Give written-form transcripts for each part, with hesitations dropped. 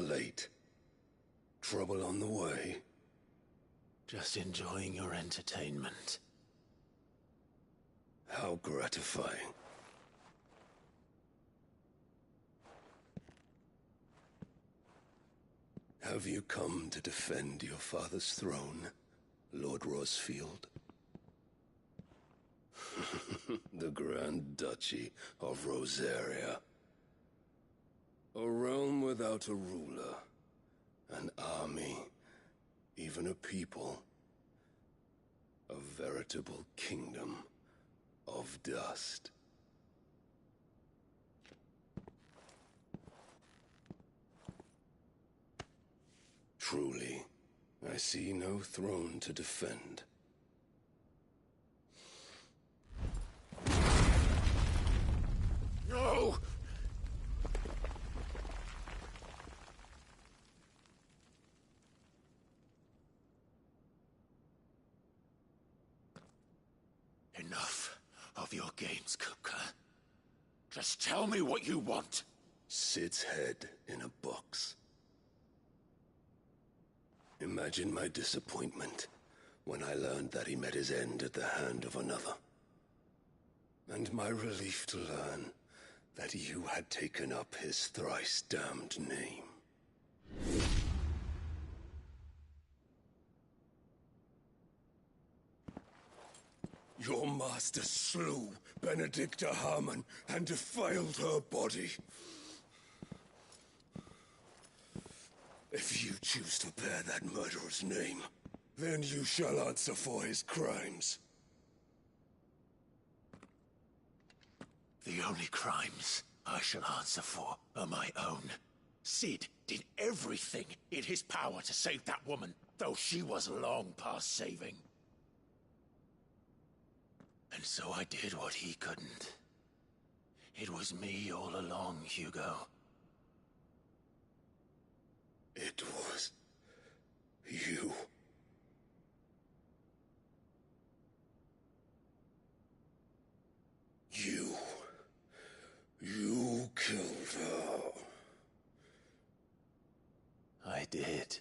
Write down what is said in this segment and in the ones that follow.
late. Trouble on the way? Just enjoying your entertainment. How gratifying. Have you come to defend your father's throne, Lord Rosfield? The Grand Duchy of Rosaria. A realm without a ruler, an army, even a people. A veritable kingdom of dust. Truly, I see no throne to defend. No! Enough of your games, Cooker. Just tell me what you want. Sid's head in a box. Imagine my disappointment when I learned that he met his end at the hand of another. And my relief to learn that you had taken up his thrice-damned name. Your master slew Benedicta Harmon and defiled her body. If you choose to bear that murderer's name, then you shall answer for his crimes. The only crimes I shall answer for are my own. Sid did everything in his power to save that woman, though she was long past saving. And so I did what he couldn't. It was me all along, Hugo. It was you. You killed her. I did.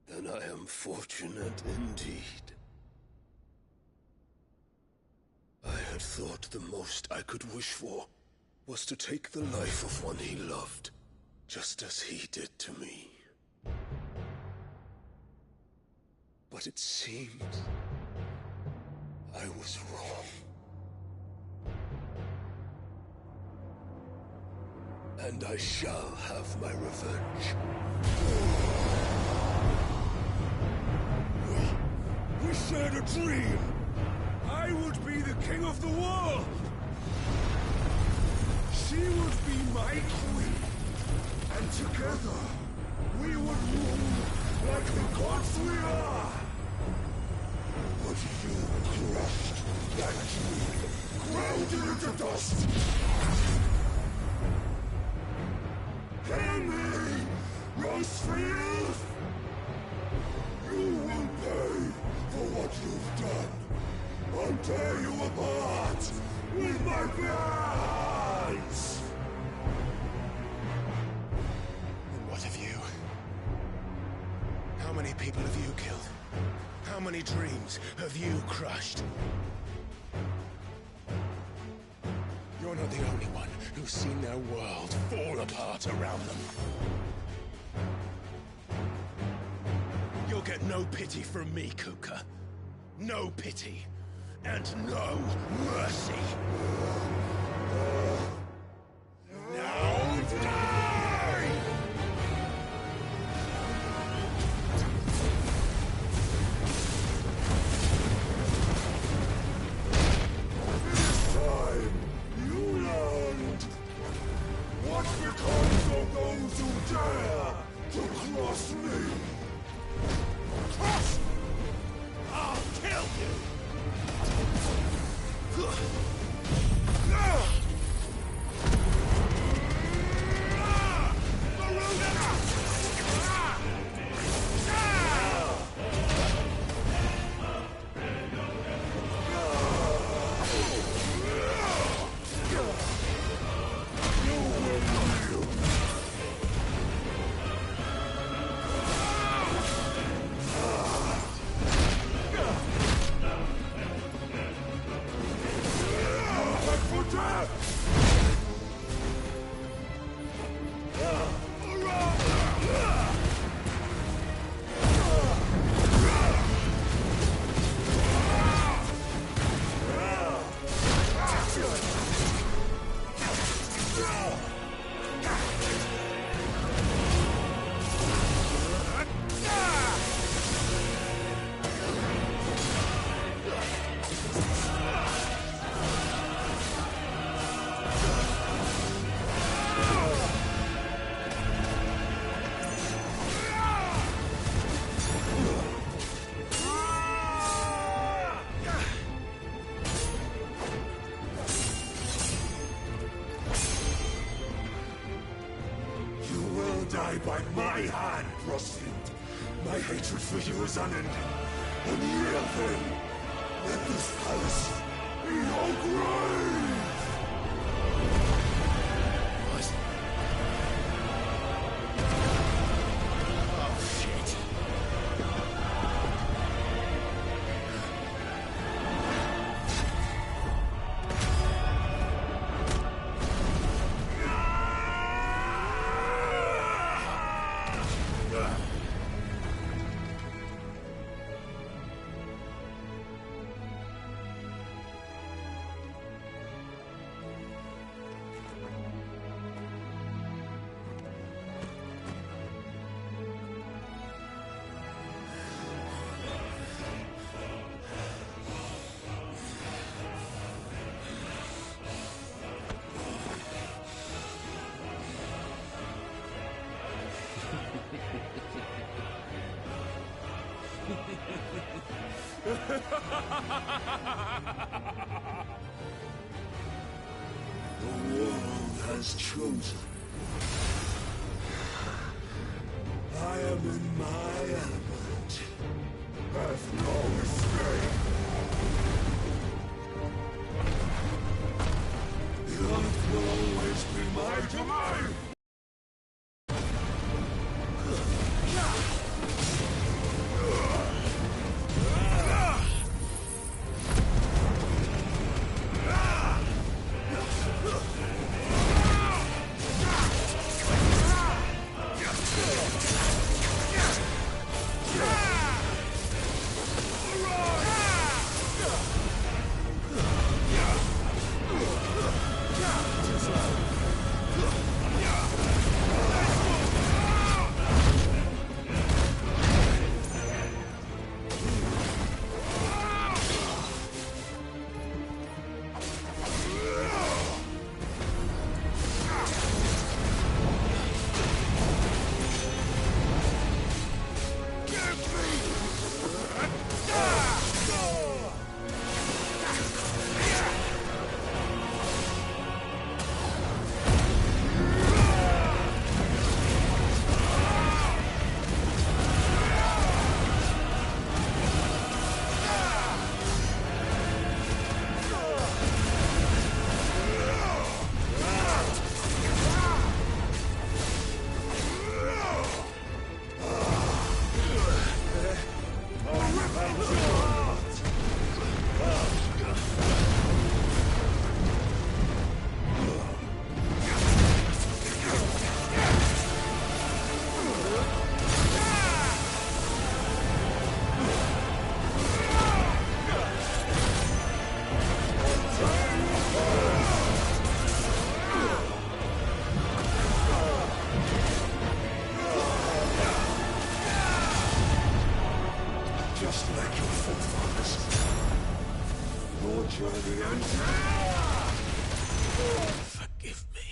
Then I am fortunate indeed. I had thought the most I could wish for was to take the life of one he loved, just as he did to me. But it seems I was wrong. And I shall have my revenge. We shared a dream! I would be the king of the world! She would be my queen! And together, we would rule like the gods we are! But you crushed that dream, ground it into dust! Hear me, Rosefield! You will pay for what you've done. I'll tear you apart with my bare hands! And what of you? How many people have you killed? How many dreams have you crushed? You're not the only one who's seen their world fall apart around them. You'll get no pity from me, Kuka. No pity. And no mercy. Now die! This time, you learned what becomes of those who dare to cross me. Cross! I'll kill you! die by my hand, prostitute. My hatred for you is unending. And yield then. Let this palace be your grave! What? Oh, shit. The world has chosen. I am in my element. There's no escape. The earth will always be my domain. Just like your forefathers. Your journey ends here! Forgive me.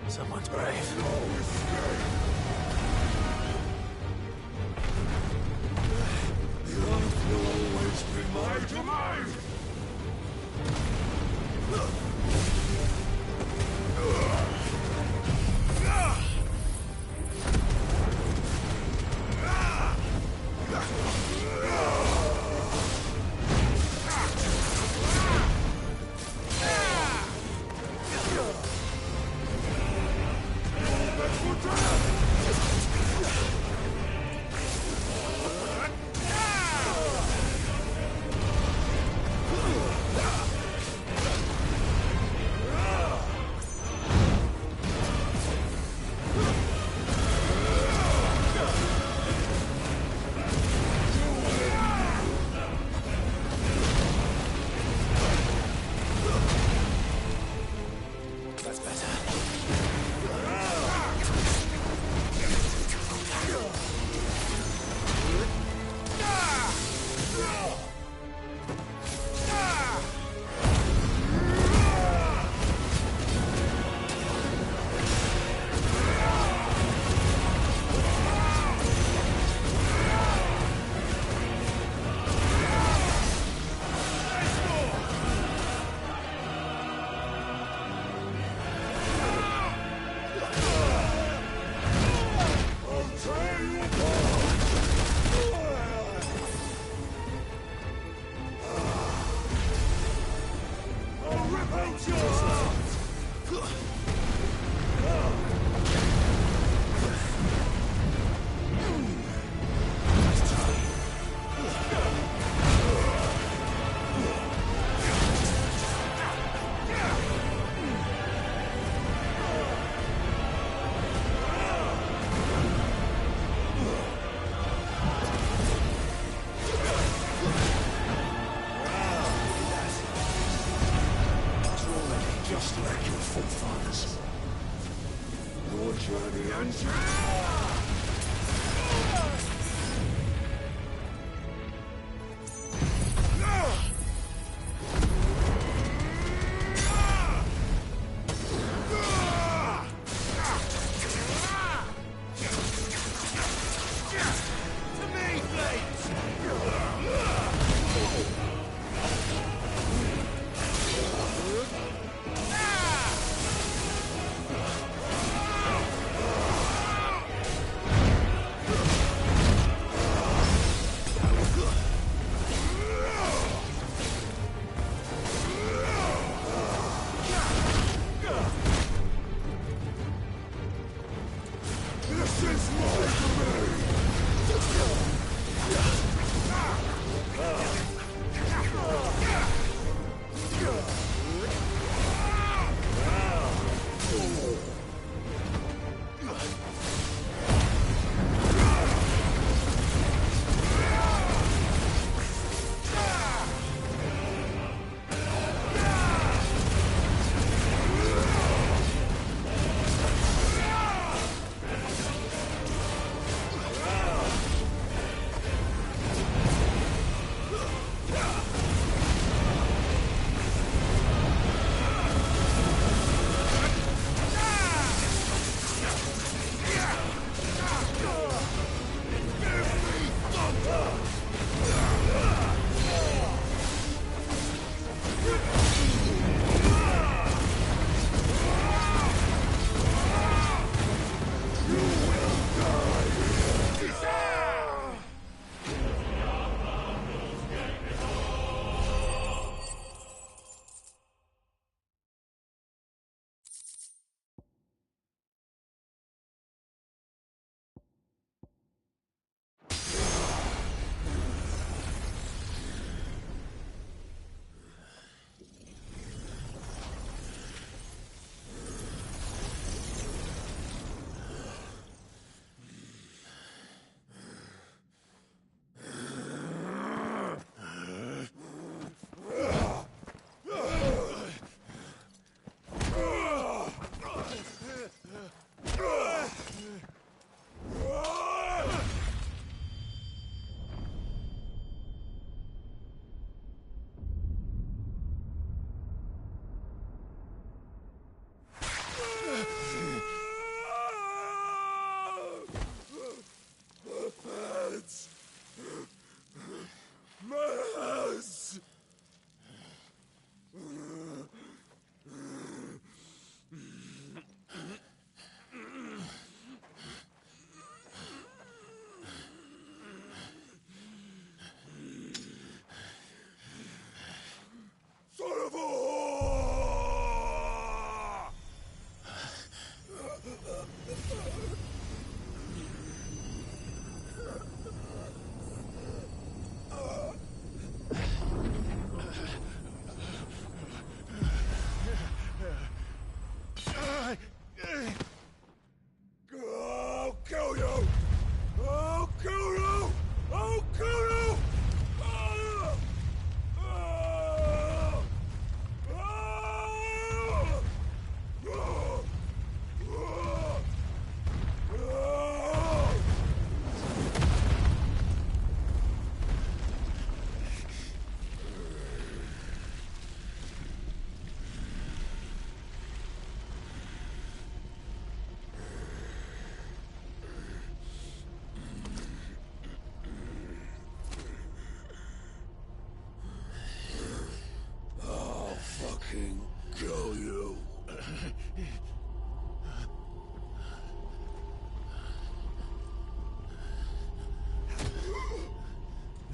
Someone's brave. No escape! The earth will always be my domain!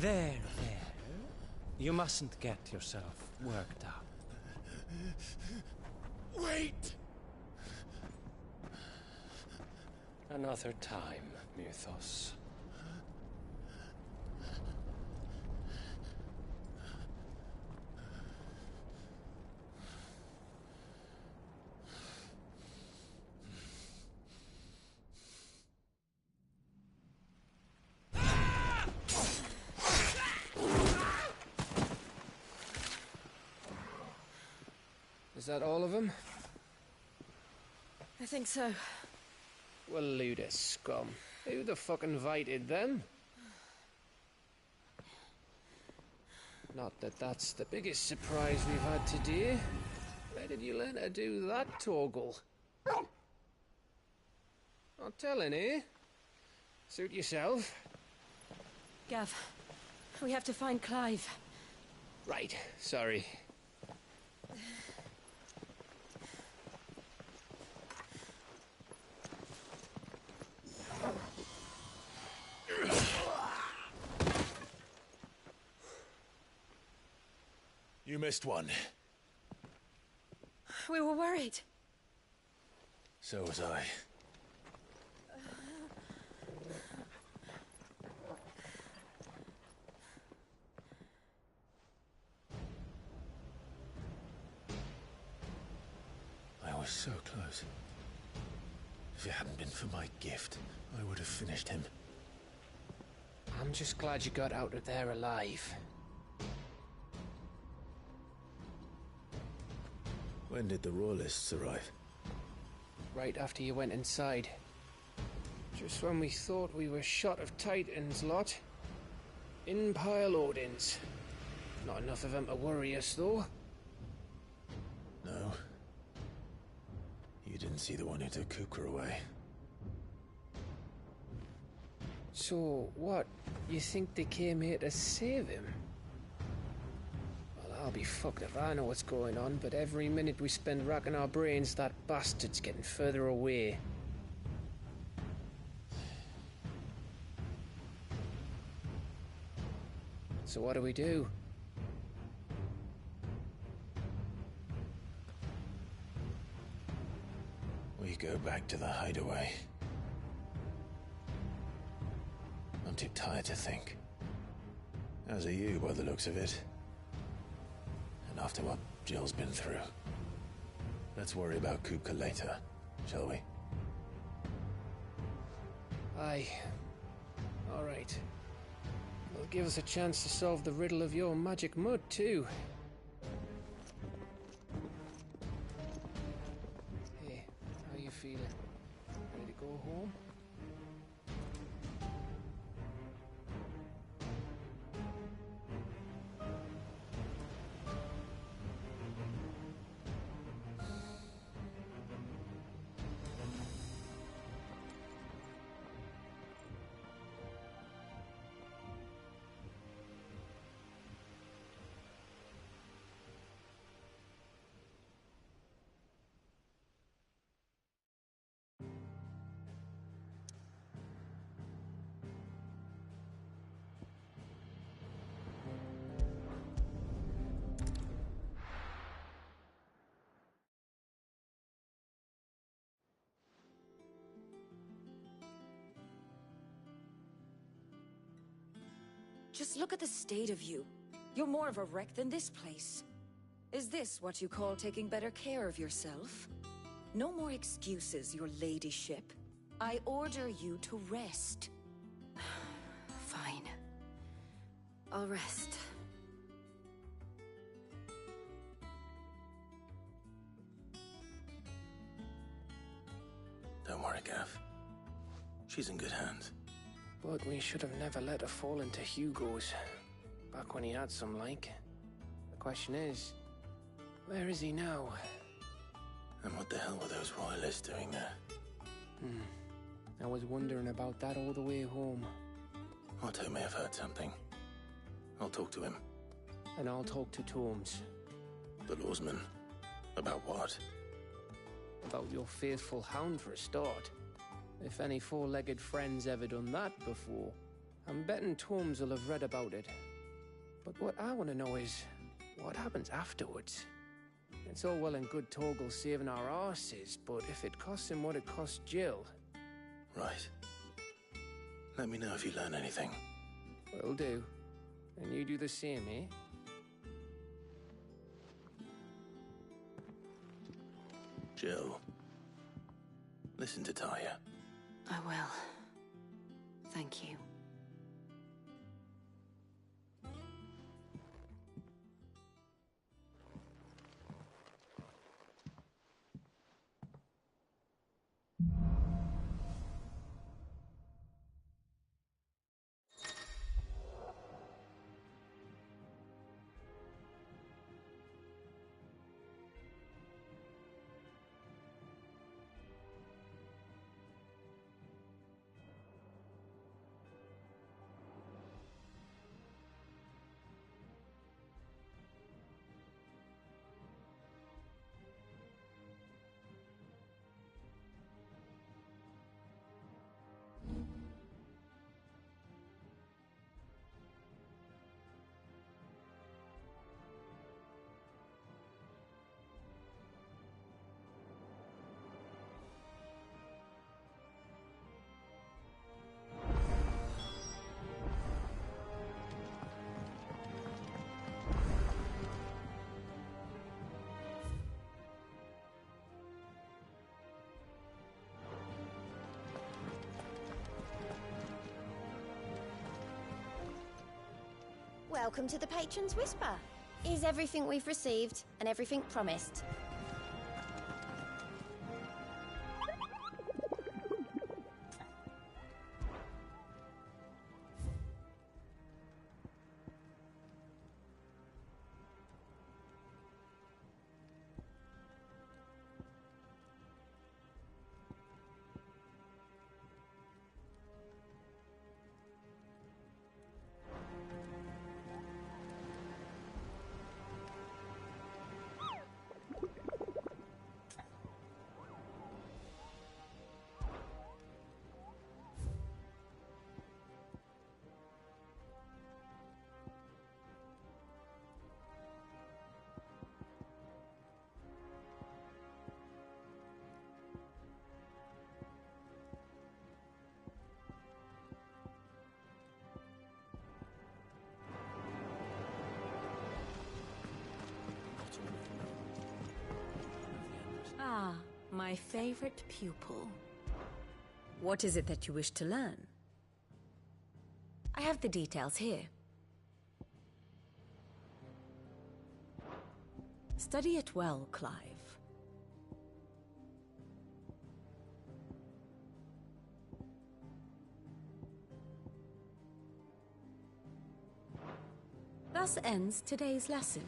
There. You mustn't get yourself worked up. Wait! Another time, Mythos. Is that all of them? I think so. Well, load of scum. Who the fuck invited them? Not that that's the biggest surprise we've had today. Where did you learn to do that, Torgal? Not telling, eh? Suit yourself. Gav, we have to find Clive. Right, sorry. You missed one. We were worried. So was I. I was so close. If it hadn't been for my gift, I would have finished him. I'm just glad you got out of there alive. When did the Royalists arrive? Right after you went inside. Just when we thought we were shot of Titans, lot. In pile Odins. Not enough of them to worry us, though. No. You didn't see the one who took Kukra away. So, what? You think they came here to save him? Well, I'll be fucked if I know what's going on, but every minute we spend racking our brains, that bastard's getting further away. So what do we do? We go back to the hideaway. I'm too tired to think. As are you, by the looks of it. And after what Jill's been through. Let's worry about Kupka later, shall we? Aye. All right. It'll give us a chance to solve the riddle of your magic mud, too. Hey, how you feeling? Ready to go home? Just look at the state of you. You're more of a wreck than this place. Is this what you call taking better care of yourself? No more excuses, your ladyship. I order you to rest. Fine. I'll rest. Don't worry, Gav. She's in good hands. But we should have never let her fall into Hugo's. Back when he had some like. The question is, where is he now? And what the hell were those royalists doing there? I was wondering about that all the way home. Otto may have heard something. I'll talk to him. And I'll talk to Tomes. The lawsman. About what? About your faithful hound for a start. If any four-legged friend's ever done that before. I'm betting Tomes will have read about it. But what I want to know is, what happens afterwards? It's all well and good Torgal saving our arses, but if it costs him what it cost Jill... Right. Let me know if you learn anything. Will do. And you do the same, eh? Jill, listen to Taya. I will. Thank you. Welcome to the Patron's Whisper. Is everything we've received and everything promised? Ah, my favorite pupil. What is it that you wish to learn? I have the details here. Study it well, Clive. Thus ends today's lesson.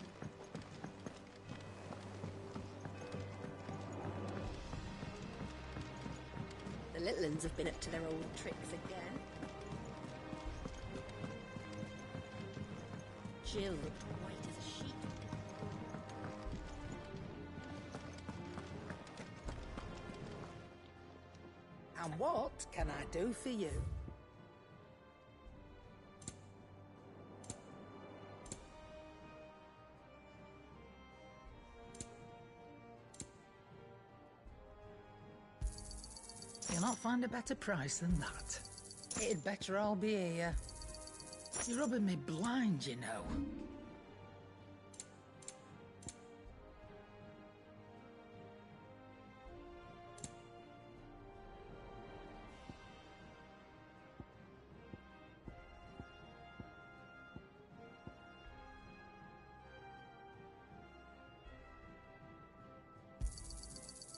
The little uns have been up to their old tricks again. Jill looked white as a sheet. And what can I do for you? You'll not find a better price than that. It'd better all be here. You're rubbing me blind, you know.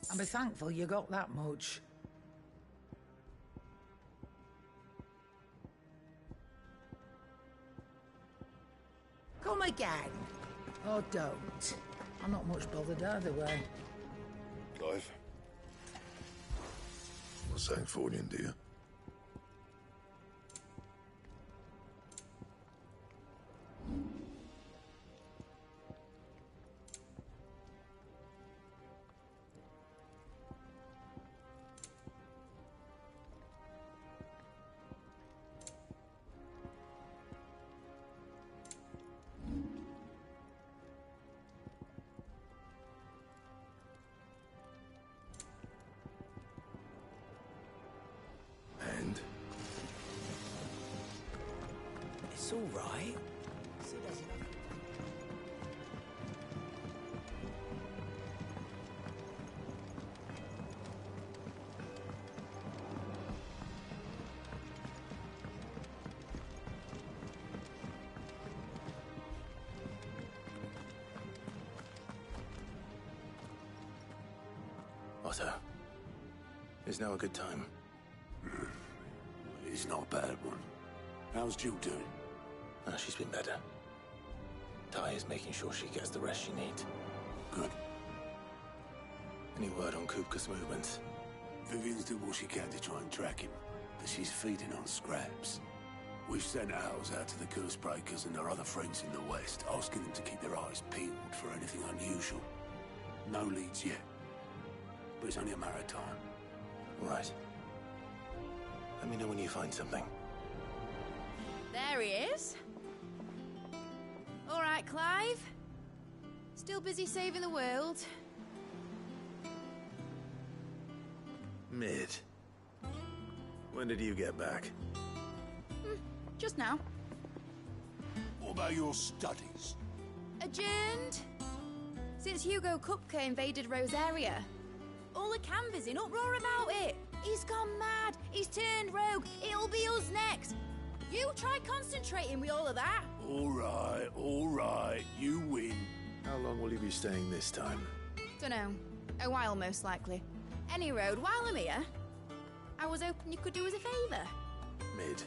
And be thankful you got that much. Come again. Or don't. I'm not much bothered either way. Clive. A Sancfordian, do you? It's all right. Sid has enough. Otto, is now a good time? It's not a bad one. How's Jill doing? She's been better. Ty is making sure she gets the rest she needs. Good. Any word on Kupka's movements? Vivian's did what she can to try and track him, but she's feeding on scraps. We've sent ours out to the Cursebreakers and their other friends in the West, asking them to keep their eyes peeled for anything unusual. No leads yet, but it's only a matter of time. Right. Let me know when you find something. There he is. All right, Clive. Still busy saving the world. Mid. When did you get back? Just now. What about your studies? Adjourned. Since Hugo Kupka invaded Rosaria. All the canvas in uproar about it. He's gone mad. He's turned rogue. It'll be us next. You try concentrating with all of that. All right. You win. How long will you be staying this time? Dunno. A while, most likely. Any road, while I'm here, I was hoping you could do us a favour. Mid.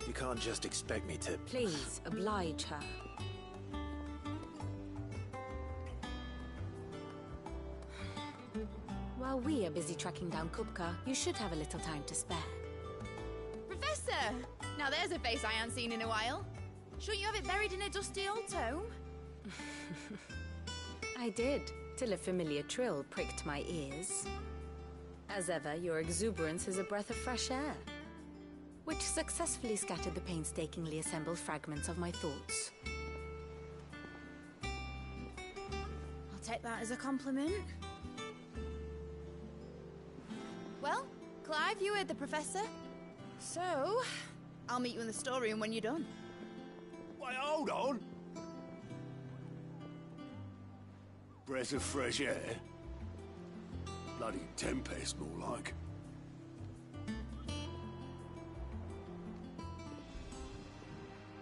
You can't just expect me to... Please, oblige her. While we are busy tracking down Kupka, you should have a little time to spare. Professor! Now there's a face I haven't seen in a while. Shouldn't you have it buried in a dusty old tome? I did, till a familiar trill pricked my ears. As ever, your exuberance is a breath of fresh air, which successfully scattered the painstakingly assembled fragments of my thoughts. I'll take that as a compliment. Well, Clive, you heard the Professor. So, I'll meet you in the storeroom when you're done. Wait, hold on. Breath of fresh air? Bloody tempest, more like.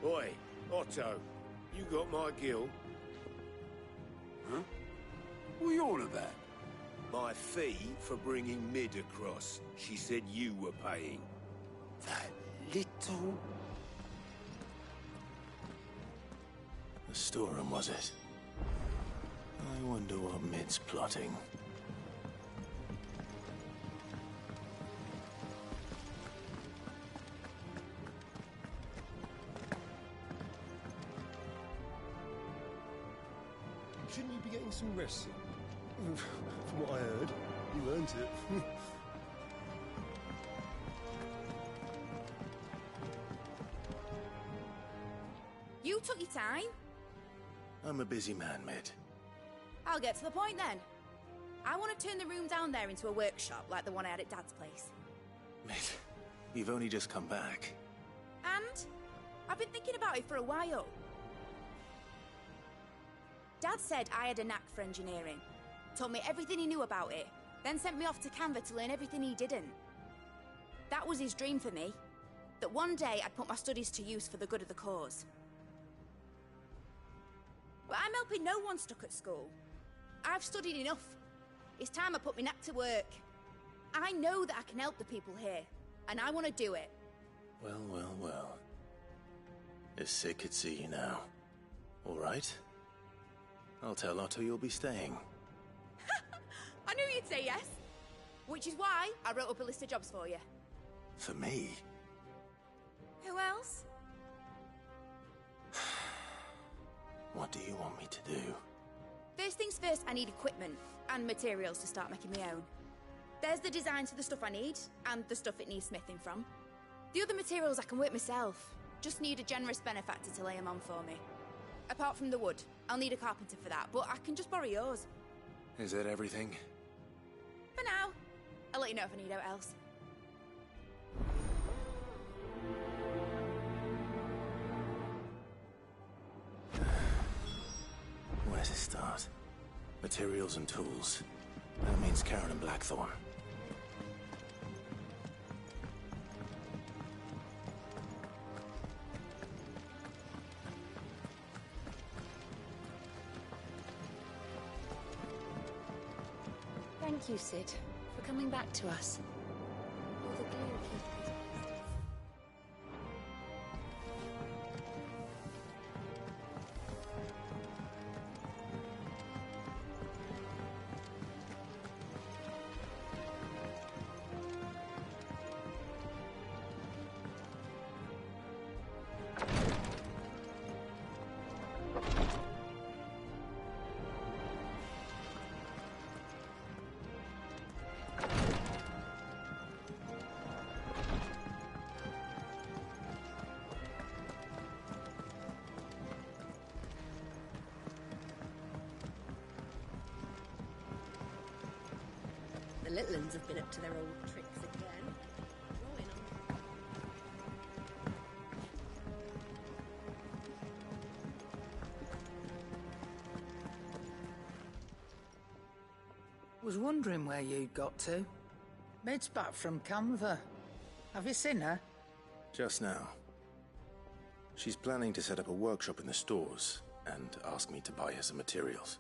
Oi, Otto, you got my gill? Huh? What are you on about? My fee for bringing Mid across. She said you were paying. That little... The storeroom, was it? I wonder what Mid's plotting. Shouldn't you be getting some rest soon? From what I heard, you earned it. You took your time. I'm a busy man, Mid. I'll get to the point then. I want to turn the room down there into a workshop like the one I had at Dad's place. Mid, you've only just come back. And I've been thinking about it for a while. Dad said I had a knack for engineering. Told me everything he knew about it, then sent me off to Canva to learn everything he didn't. That was his dream for me. That one day I'd put my studies to use for the good of the cause. But I'm helping no one stuck at school. I've studied enough. It's time I put my knack to work. I know that I can help the people here, and I want to do it. Well. If Sid could see you now. All right? I'll tell Otto you'll be staying. I knew you'd say yes. Which is why I wrote up a list of jobs for you. For me? Who else? What do you want me to do? First things first, I need equipment and materials to start making my own. There's the designs for the stuff I need, and the stuff it needs smithing from. The other materials I can work myself. Just need a generous benefactor to lay them on for me. Apart from the wood, I'll need a carpenter for that, but I can just borrow yours. Is that everything? For now. I'll let you know if I need out else. Where's it start? Materials and tools. That means Karen and Blackthorn. Thank you, Sid, for coming back to us. You're the glue keeping us. The little uns have been up to their old tricks again. Growing on. Was wondering where you'd got to. Mid's back from Canva. Have you seen her? Just now. She's planning to set up a workshop in the stores and ask me to buy her some materials.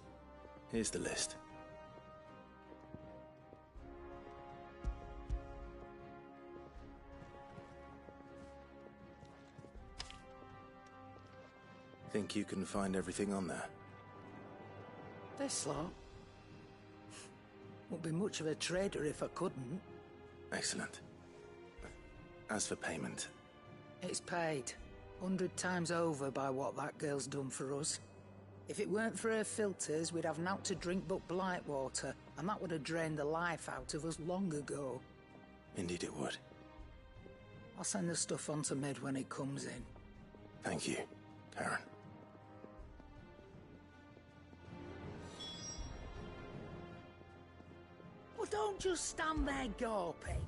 Here's the list. Think you can find everything on there? This lot. Wouldn't be much of a trader if I couldn't. Excellent. As for payment... It's paid. 100 times over by what that girl's done for us. If it weren't for her filters, we'd have naught to drink but blight water, and that would have drained the life out of us long ago. Indeed it would. I'll send the stuff on to Mid when it comes in. Thank you, Karen. Well, don't just stand there gawping.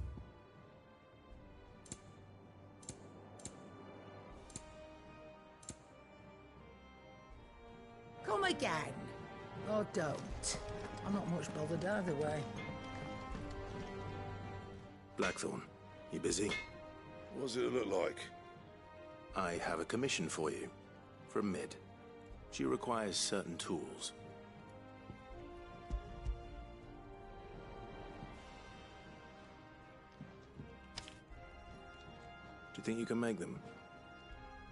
Come again. Or don't. I'm not much bothered either way. Blackthorn, you busy? What does it look like? I have a commission for you. From Mid. She requires certain tools. Do you think you can make them?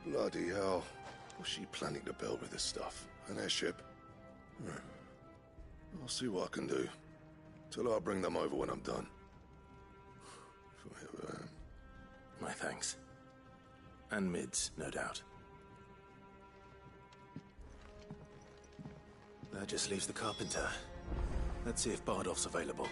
Bloody hell. What's she planning to build with this stuff? An airship? I'll see what I can do. Tell her I'll bring them over when I'm done. My thanks. And Mid's, no doubt. That just leaves the carpenter. Let's see if Bardolph's available.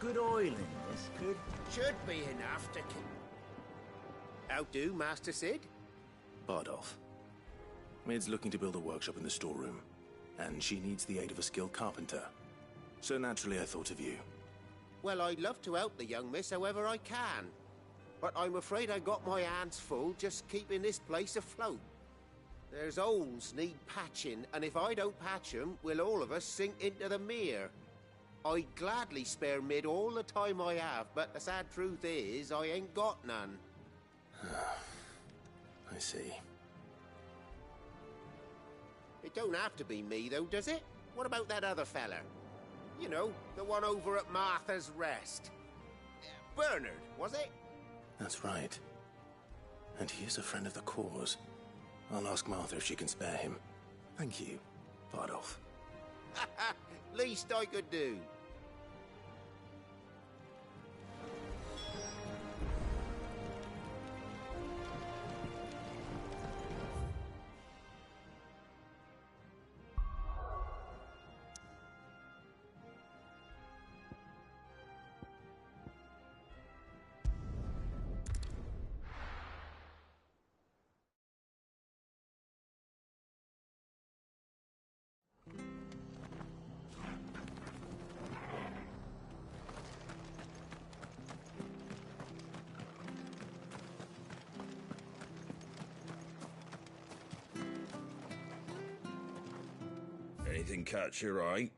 Good oil in this should be enough to keep. How do, Master Sid? Bardolph. Mid's looking to build a workshop in the storeroom, and she needs the aid of a skilled carpenter. So naturally I thought of you. Well, I'd love to help the young miss however I can. But I'm afraid I got my hands full just keeping this place afloat. There's holes need patching, and if I don't patch them, we'll all of us sink into the mere. I'd gladly spare Mid all the time I have, but the sad truth is, I ain't got none. I see. It don't have to be me, though, does it? What about that other fella? You know, the one over at Martha's Rest. Bernard, was it? That's right. And he is a friend of the cause. I'll ask Martha if she can spare him. Thank you, Bardolph. Least I could do. Anything catch your eye?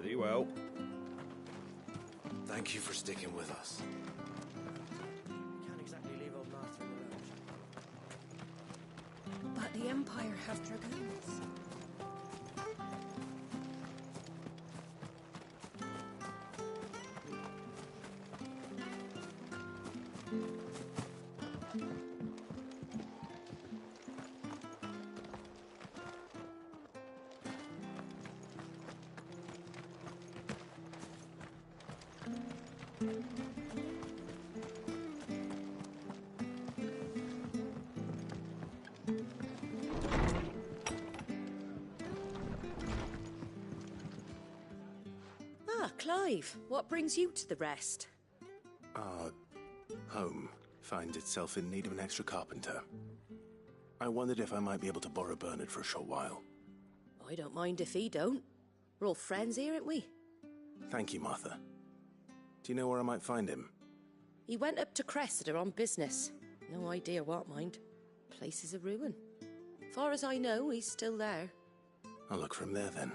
Very well. Thank you for sticking with us. We can't exactly leave old Martha in the lurch. But the Empire have dragoons. Ah, Clive, what brings you to the rest? Our home finds itself in need of an extra carpenter. I wondered if I might be able to borrow Bernard for a short while. I don't mind if he don't. We're all friends here, aren't we? Thank you, Martha. Do you know where I might find him? He went up to Cressida on business. No idea what, mind. Place is a ruin. Far as I know, he's still there. I'll look for him there, then.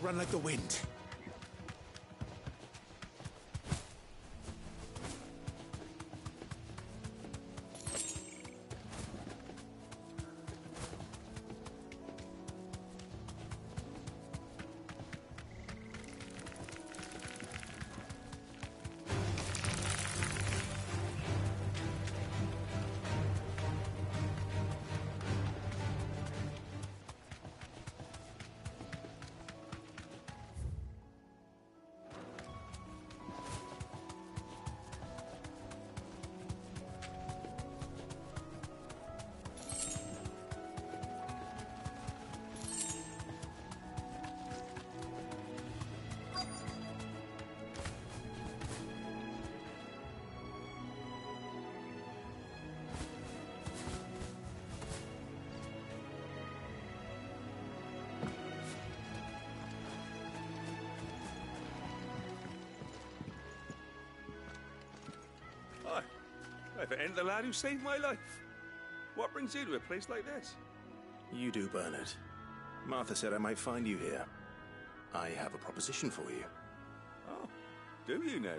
Run like the wind. Hi. If it ain't the lad who saved my life. What brings you to a place like this? You do, Bernard. Martha said I might find you here. I have a proposition for you. Oh, do you now?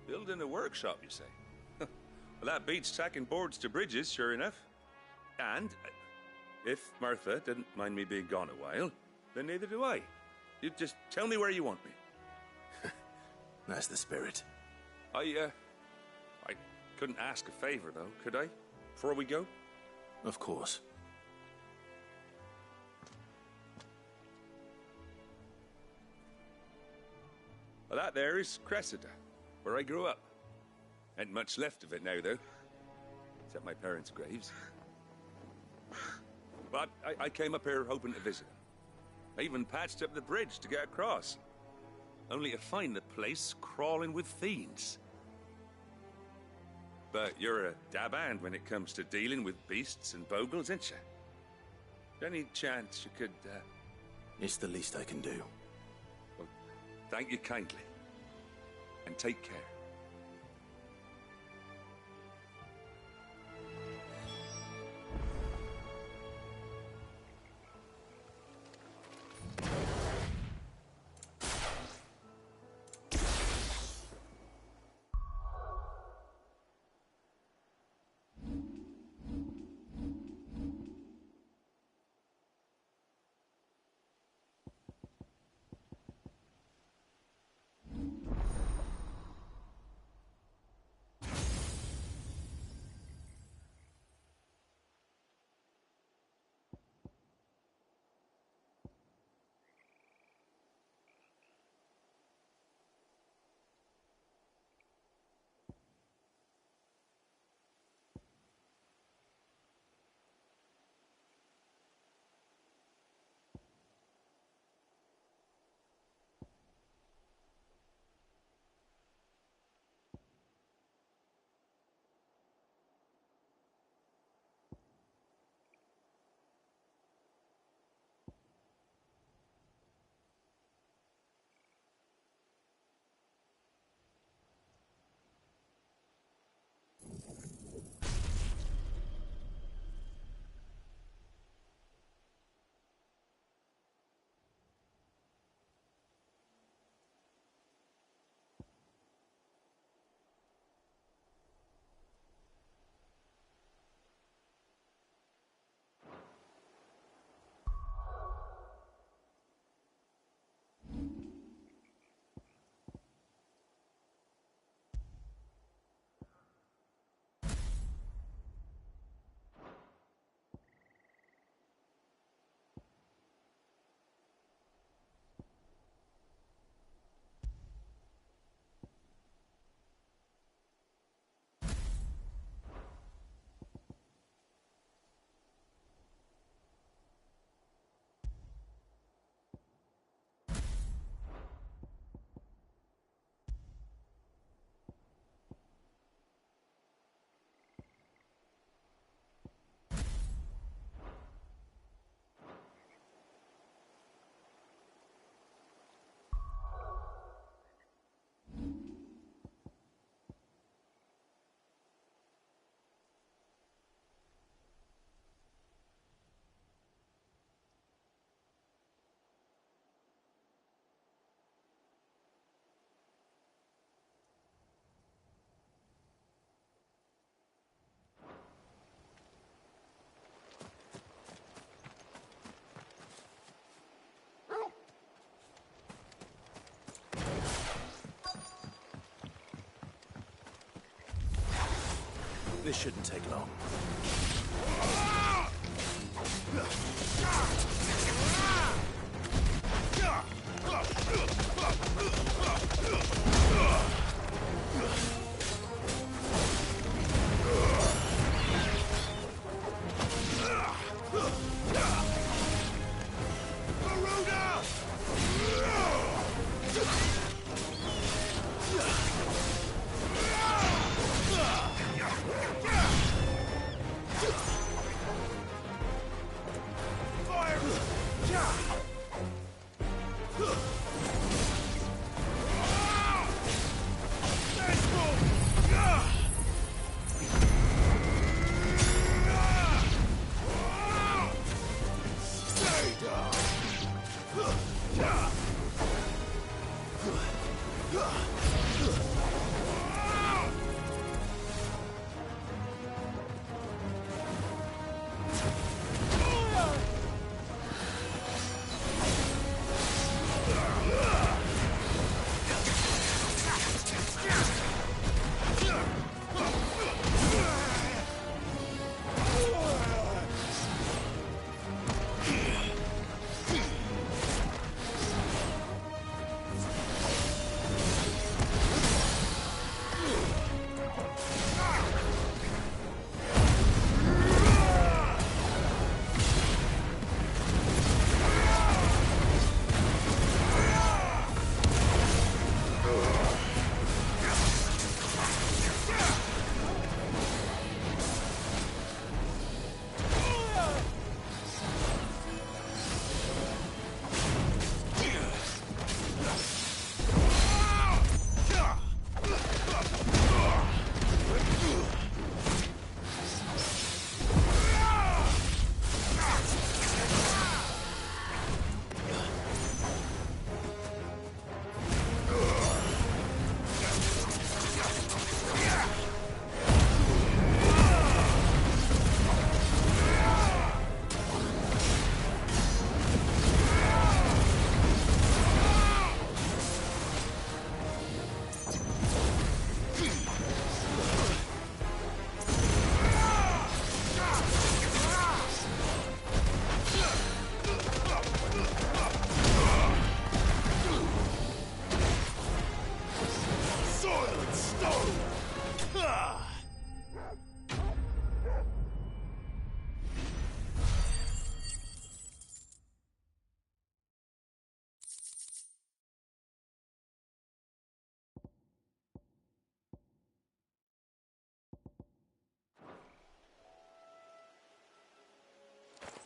Building a workshop, you say? Well, that beats tacking boards to bridges, sure enough. And if Martha didn't mind me being gone a while, then neither do I. You just tell me where you want me. That's the spirit. I couldn't ask a favor, though, could I? Before we go? Of course. Well, that there is Cressida, where I grew up. Ain't much left of it now, though. Except my parents' graves. But I came up here hoping to visit them. I even patched up the bridge to get across. Only to find the place crawling with fiends. But you're a dab hand when it comes to dealing with beasts and bogles, ain't you? Any chance you could, It's the least I can do. Well, thank you kindly. And take care. This shouldn't take long.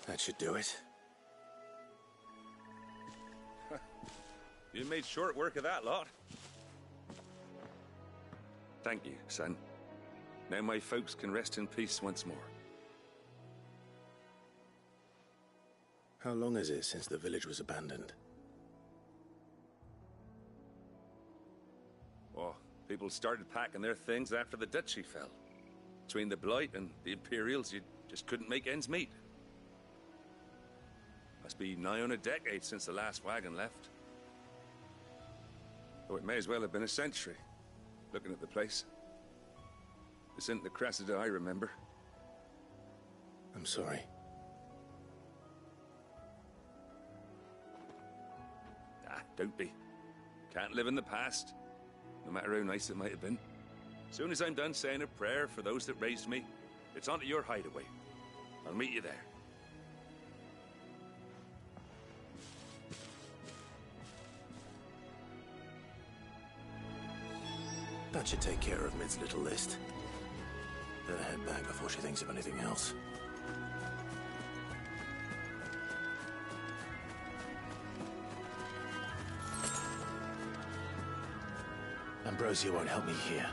That should do it. You made short work of that lot. Thank you, son. Now my folks can rest in peace once more. How long is it since the village was abandoned? Oh, people started packing their things after the duchy fell. Between the Blight and the Imperials, you just couldn't make ends meet. Must be nigh on a decade since the last wagon left. Oh, it may as well have been a century, looking at the place. This isn't the Cressida I remember. I'm sorry. Ah, don't be. Can't live in the past, no matter how nice it might have been. Soon as I'm done saying a prayer for those that raised me, it's onto your hideaway. I'll meet you there. That should take care of Mid's little list. Better head back before she thinks of anything else. Ambrosia won't help me here.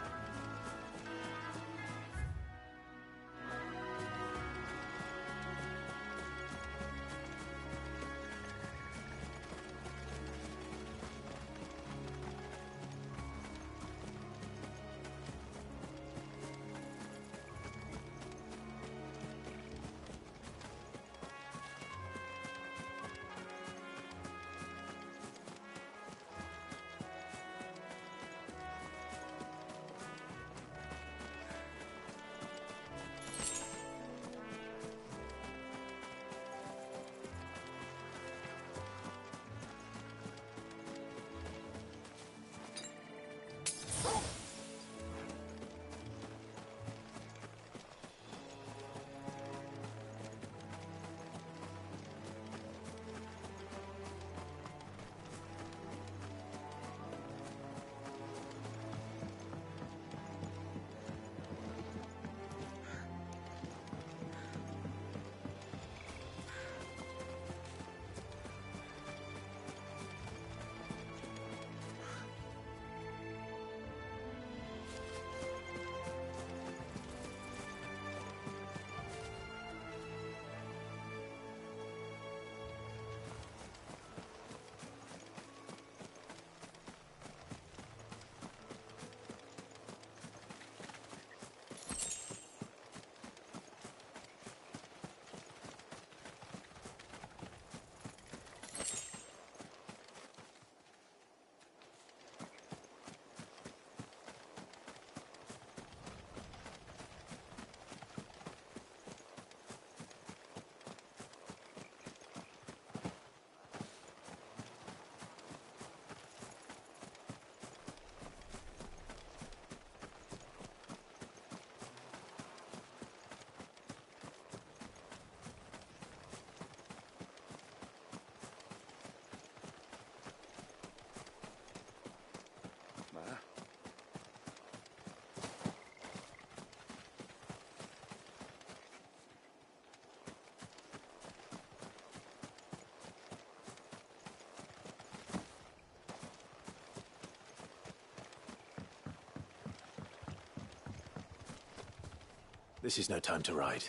This is no time to ride.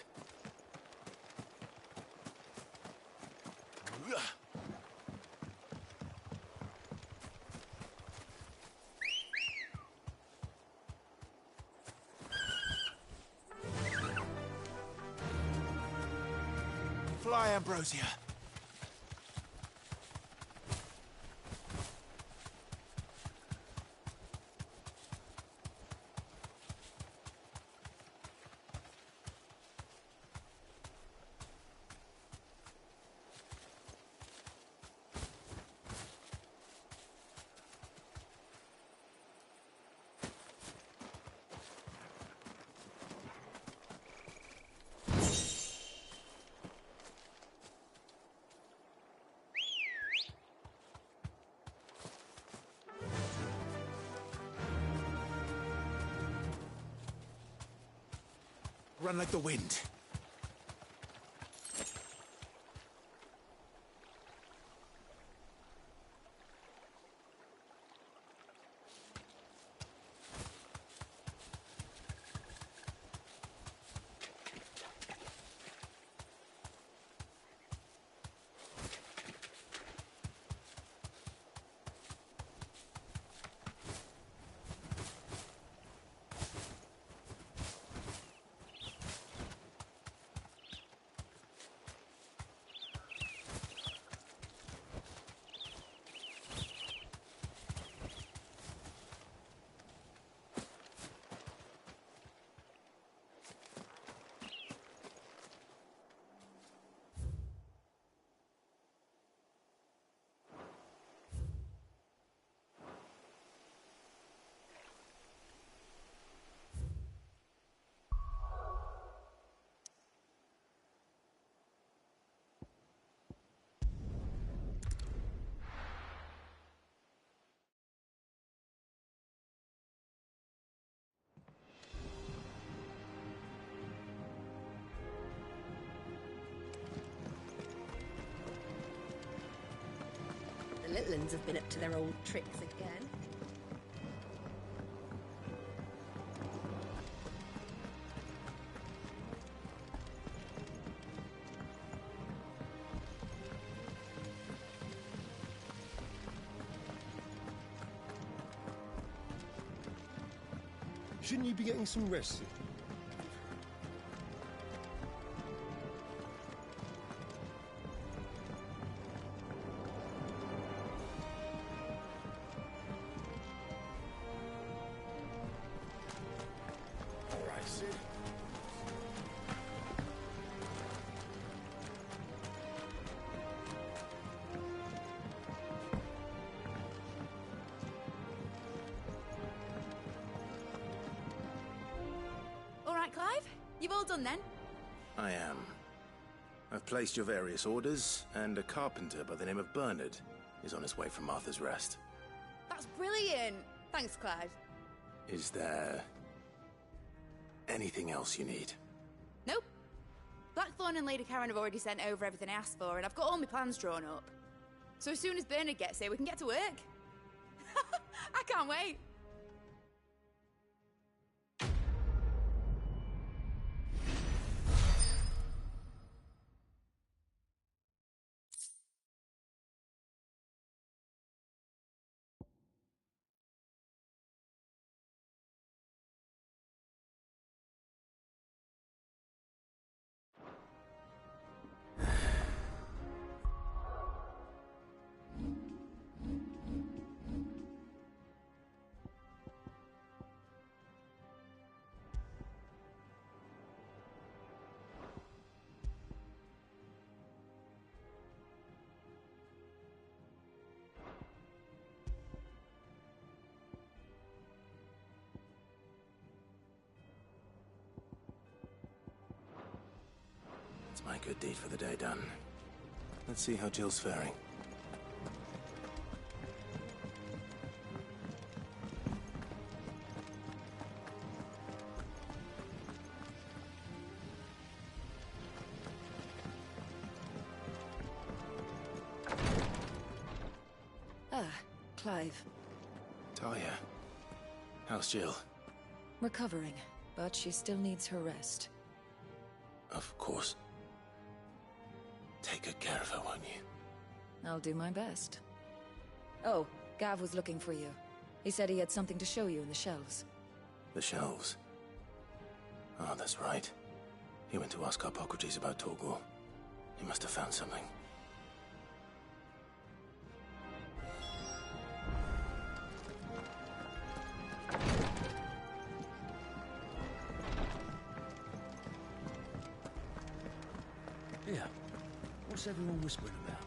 Fly, Ambrosia. Run like the wind. The little ones have been up to their old tricks again. Shouldn't you be getting some rest? Clive? You've all done then? I am. I've placed your various orders, and a carpenter by the name of Bernard is on his way from Martha's Rest. That's brilliant! Thanks, Clive. Is there anything else you need? Nope. Blackthorn and Lady Karen have already sent over everything I asked for, and I've got all my plans drawn up. So as soon as Bernard gets here, we can get to work. I can't wait. It's my good deed for the day done. Let's see how Jill's faring. Ah, Clive. Talia. How's Jill? Recovering, but she still needs her rest. Of course. Take good care of her, won't you? I'll do my best. Oh, Gav was looking for you. He said he had something to show you in the shelves. The shelves. Oh, that's right. He went to ask Harpocrates about Torgal. He must have found something. Yeah. What's everyone whispering about?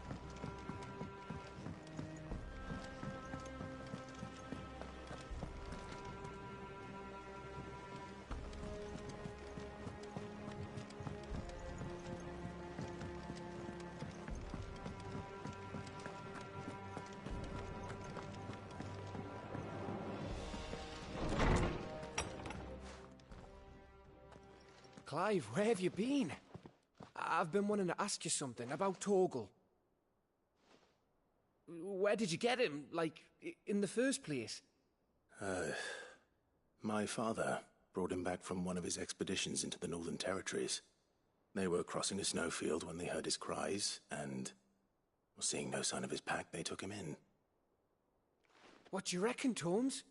Clive, where have you been? I've been wanting to ask you something about Torgal. Where did you get him, like, in the first place? My father brought him back from one of his expeditions into the Northern Territories. They were crossing a snowfield when they heard his cries, and seeing no sign of his pack, they took him in. What do you reckon, Tomes?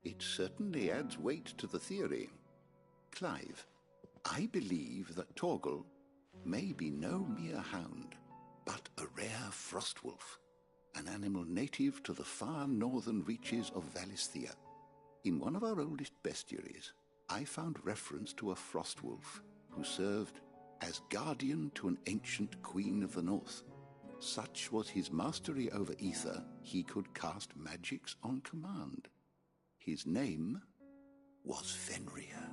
It certainly adds weight to the theory. Clive, I believe that Torgal may be no mere hound, but a rare frostwolf, an animal native to the far northern reaches of Valisthea. In one of our oldest bestiaries, I found reference to a frostwolf who served as guardian to an ancient queen of the north. Such was his mastery over ether, he could cast magics on command. His name was Fenrir.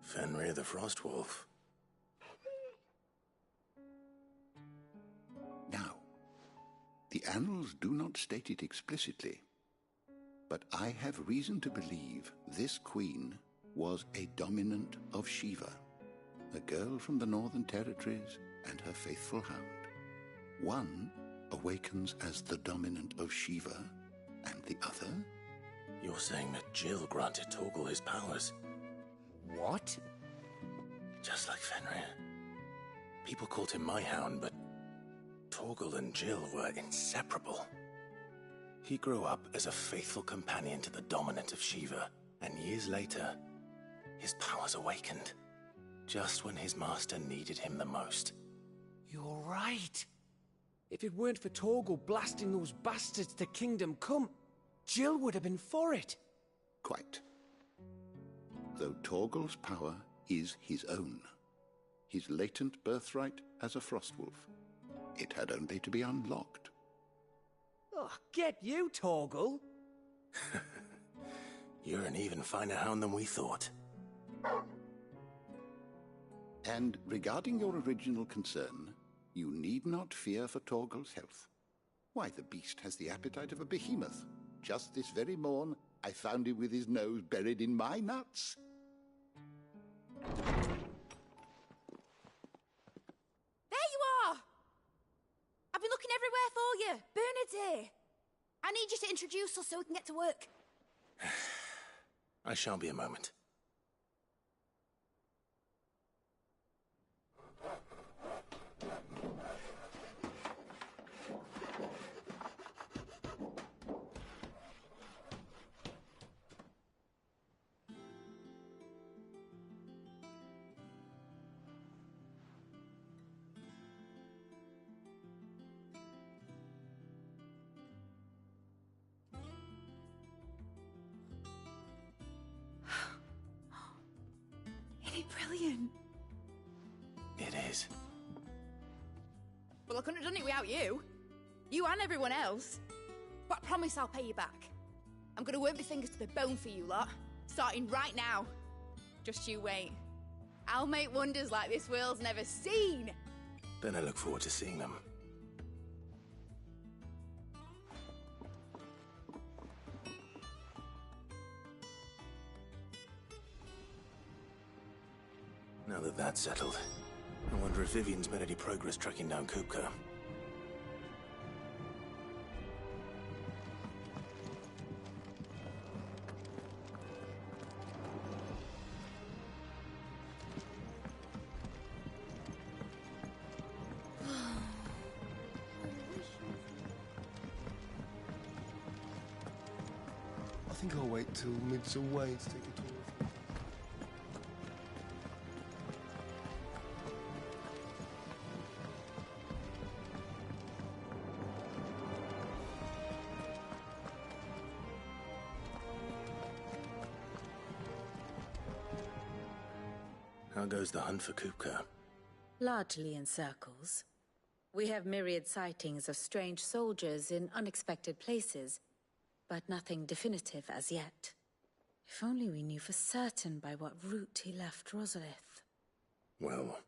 Fenrir the Frostwolf. Now, the annals do not state it explicitly, but I have reason to believe this queen was a dominant of Shiva, a girl from the Northern Territories and her faithful hound. One awakens as the dominant of Shiva, and the other? You're saying that Jill granted Torgal his powers? What? Just like Fenrir. People called him my hound, but Torgal and Jill were inseparable. He grew up as a faithful companion to the dominant of Shiva, and years later, his powers awakened, just when his master needed him the most. You're right. If it weren't for Torgal blasting those bastards to Kingdom Come, Jill would have been for it. Quite. Though Torgal's power is his own, his latent birthright as a Frostwolf, it had only to be unlocked. Oh, get you, Torgal! You're an even finer hound than we thought. And regarding your original concern, you need not fear for Torgal's health. Why, the beast has the appetite of a behemoth. Just this very morn, I found him with his nose buried in my nuts. There you are! I've been looking everywhere for you. Bernard's here. I need you to introduce us so we can get to work. I shall be a moment. Brilliant. It is. Well, I couldn't have done it without you. You and everyone else. But I promise I'll pay you back. I'm gonna work my fingers to the bone for you lot, starting right now. Just you wait. I'll make wonders like this world's never seen. Then I look forward to seeing them. Now that that's settled, I wonder if Vivian's made any progress tracking down Kupka. think I'll wait till Mid's away to take a tour. How goes the hunt for Kupka? Largely in circles. We have myriad sightings of strange soldiers in unexpected places, but nothing definitive as yet. If only we knew for certain by what route he left Rosalith. Well,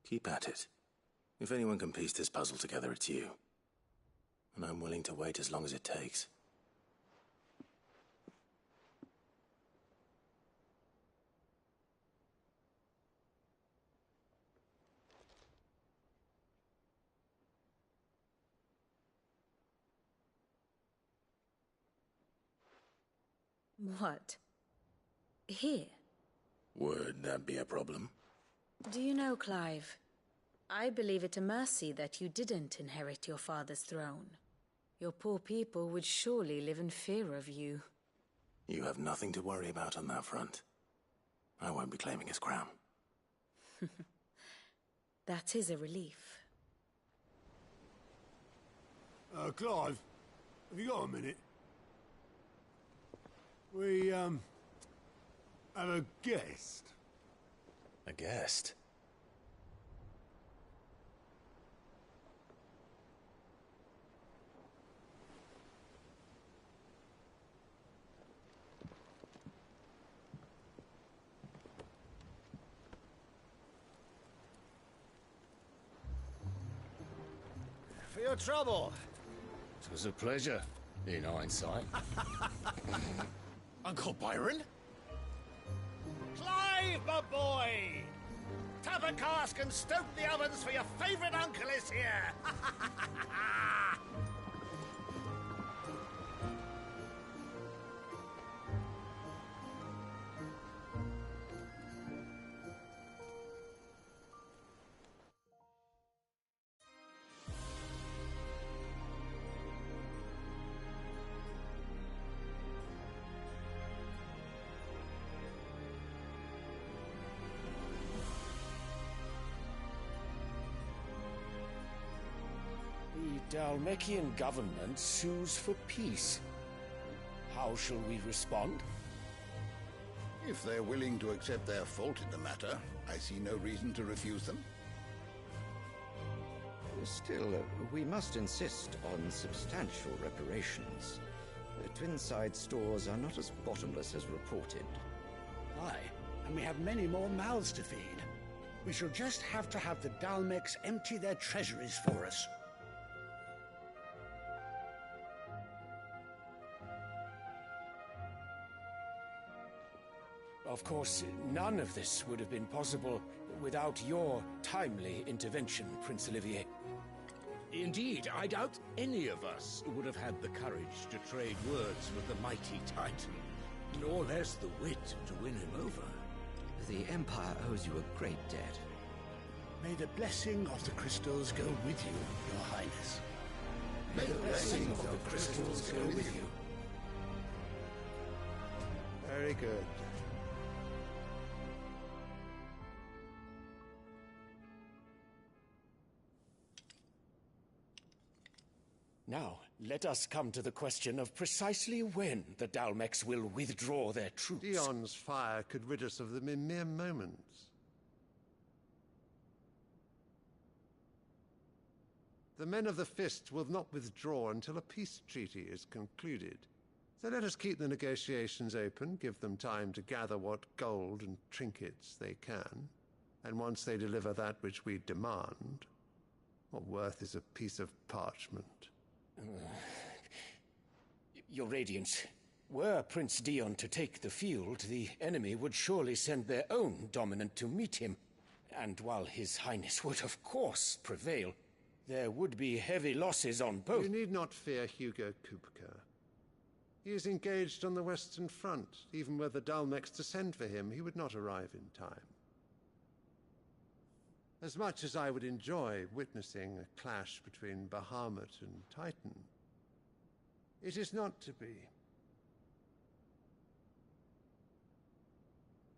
keep at it. If anyone can piece this puzzle together, it's you. And I'm willing to wait as long as it takes. What? Here? Would that be a problem? Do you know, Clive? I believe it a mercy that you didn't inherit your father's throne. Your poor people would surely live in fear of you. You have nothing to worry about on that front. I won't be claiming his crown. That is a relief. Clive, have you got a minute? We, have a guest. A guest? For your trouble. It was a pleasure, in hindsight. Uncle Byron? Clive, my boy! Tap a cask and stoke the ovens for your favourite uncle is here! The Dalmekian government sues for peace. How shall we respond? If they're willing to accept their fault in the matter, I see no reason to refuse them. Still, we must insist on substantial reparations. The Twinside stores are not as bottomless as reported. Aye, and we have many more mouths to feed. We shall just have to have the Dalmeks empty their treasuries for us. Of course, none of this would have been possible without your timely intervention, Prince Olivier. Indeed, I doubt any of us would have had the courage to trade words with the mighty Titan, nor less the wit to win him over. The Empire owes you a great debt. May the blessing of the crystals go with you, Your Highness. May the blessing of the crystals go with you. Very good. Now, let us come to the question of precisely when the Dalmeks will withdraw their troops. Dion's fire could rid us of them in mere moments. The men of the Fist will not withdraw until a peace treaty is concluded. So let us keep the negotiations open, give them time to gather what gold and trinkets they can, and once they deliver that which we demand, what worth is a piece of parchment? Your Radiance, were Prince Dion to take the field, the enemy would surely send their own dominant to meet him. And while His Highness would of course prevail, there would be heavy losses on both. You need not fear Hugo Kupka. He is engaged on the Western Front. Even were the Dalmeks to send for him, he would not arrive in time. As much as I would enjoy witnessing a clash between Bahamut and Titan, it is not to be.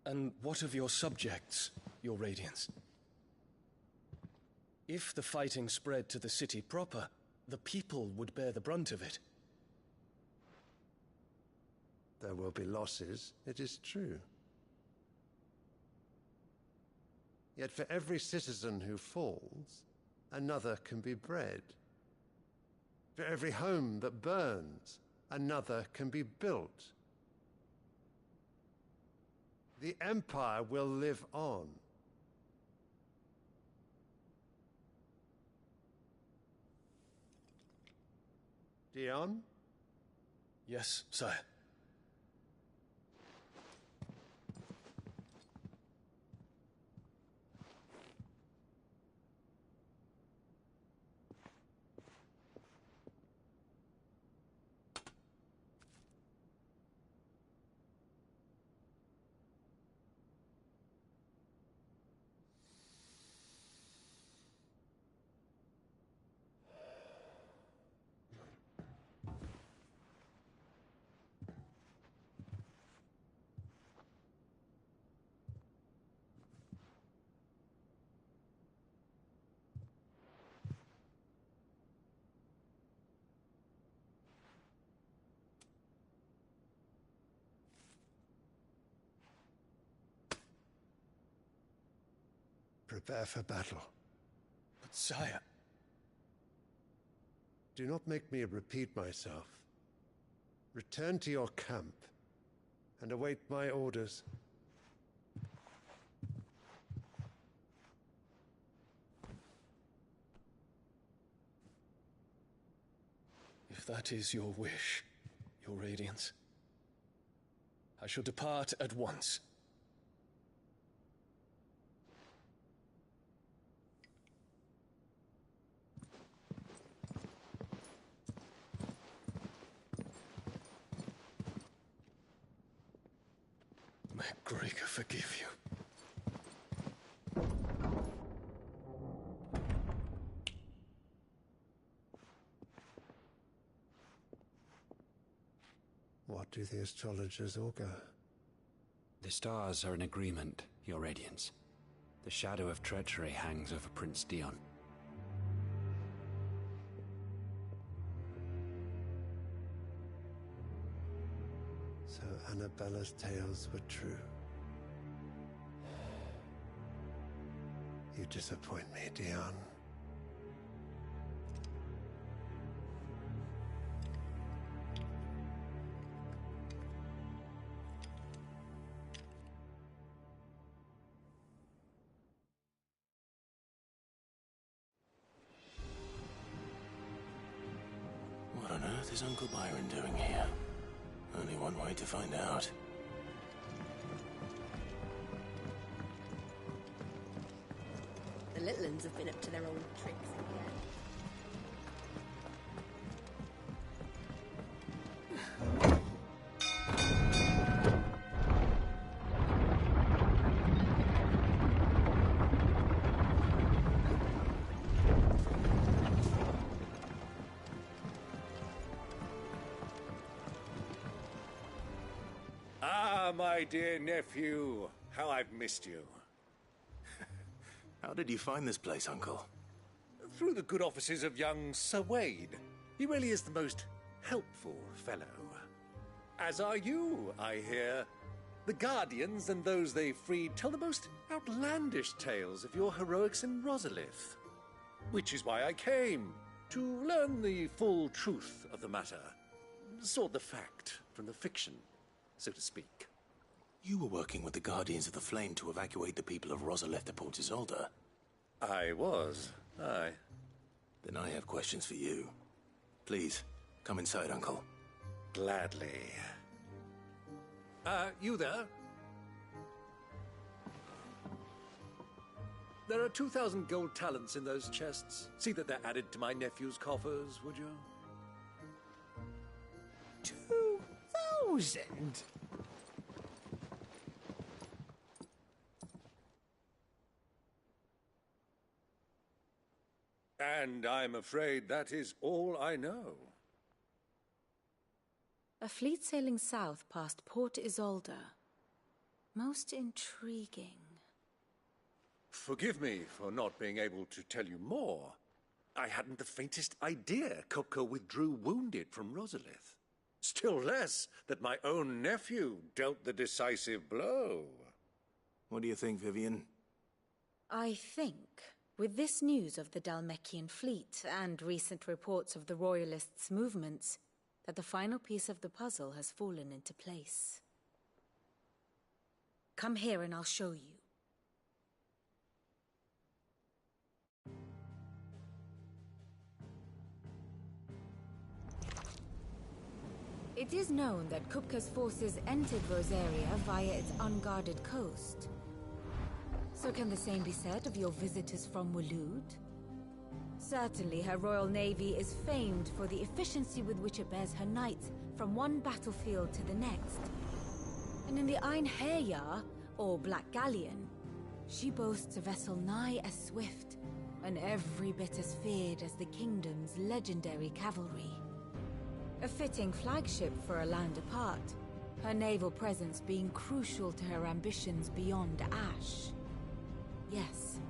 And what of your subjects, your Radiance? If the fighting spread to the city proper, the people would bear the brunt of it. There will be losses, it is true. Yet for every citizen who falls, another can be bred. For every home that burns, another can be built. The Empire will live on. Dion? Yes, sire. Prepare for battle. But sire... Do not make me repeat myself. Return to your camp and await my orders. If that is your wish, your Radiance, I shall depart at once. May Gregor forgive you. What do the astrologers augur? The stars are in agreement, Your Radiance. The shadow of treachery hangs over Prince Dion. So Annabella's tales were true. You disappoint me, Dion. What on earth is Uncle Byron doing here? Only one way to find out. The little ones have been up to their old tricks again. Ah, my dear nephew, how I've missed you. How did you find this place, Uncle? Through the good offices of young Sir Wade. He really is the most helpful fellow. As are you, I hear. The Guardians and those they freed tell the most outlandish tales of your heroics in Rosalith. Which is why I came, to learn the full truth of the matter. Sort the fact from the fiction, so to speak. You were working with the Guardians of the Flame to evacuate the people of Rosalith to Port Isolde. I was, aye. Then I have questions for you. Please, come inside, Uncle. Gladly. You there? There are 2,000 gold talents in those chests. See that they're added to my nephew's coffers, would you? 2,000? And I'm afraid that is all I know. A fleet sailing south past Port Isolde. Most intriguing. Forgive me for not being able to tell you more. I hadn't the faintest idea Kupka withdrew wounded from Rosalith. Still less that my own nephew dealt the decisive blow. What do you think, Vivian? I think, with this news of the Dhalmekian fleet and recent reports of the Royalists' movements, that the final piece of the puzzle has fallen into place. Come here and I'll show you. It is known that Kupka's forces entered Rosaria via its unguarded coast. So can the same be said of your visitors from Waloed? Certainly her Royal Navy is famed for the efficiency with which it bears her knights from one battlefield to the next. And in the Einherjar, or Black Galleon, she boasts a vessel nigh as swift, and every bit as feared as the kingdom's legendary cavalry. A fitting flagship for a land apart, her naval presence being crucial to her ambitions beyond Ash. Yes,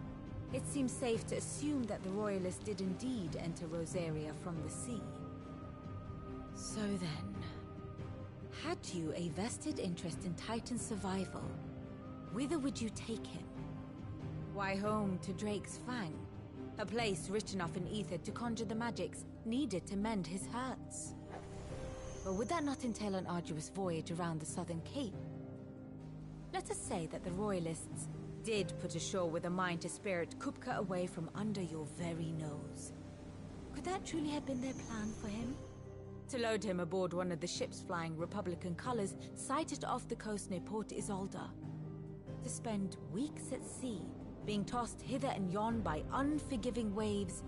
it seems safe to assume that the Royalists did indeed enter Rosaria from the sea. So then, had you a vested interest in Titan's survival, whither would you take him? Why, home to Drake's Fang, a place rich enough in ether to conjure the magics needed to mend his hurts. But would that not entail an arduous voyage around the southern cape? Let us say that the Royalists did put ashore with a mind to spirit Kupka away from under your very nose. Could that truly have been their plan for him? To load him aboard one of the ships flying Republican colors sighted off the coast near Port Isolda? To spend weeks at sea, being tossed hither and yon by unforgiving waves,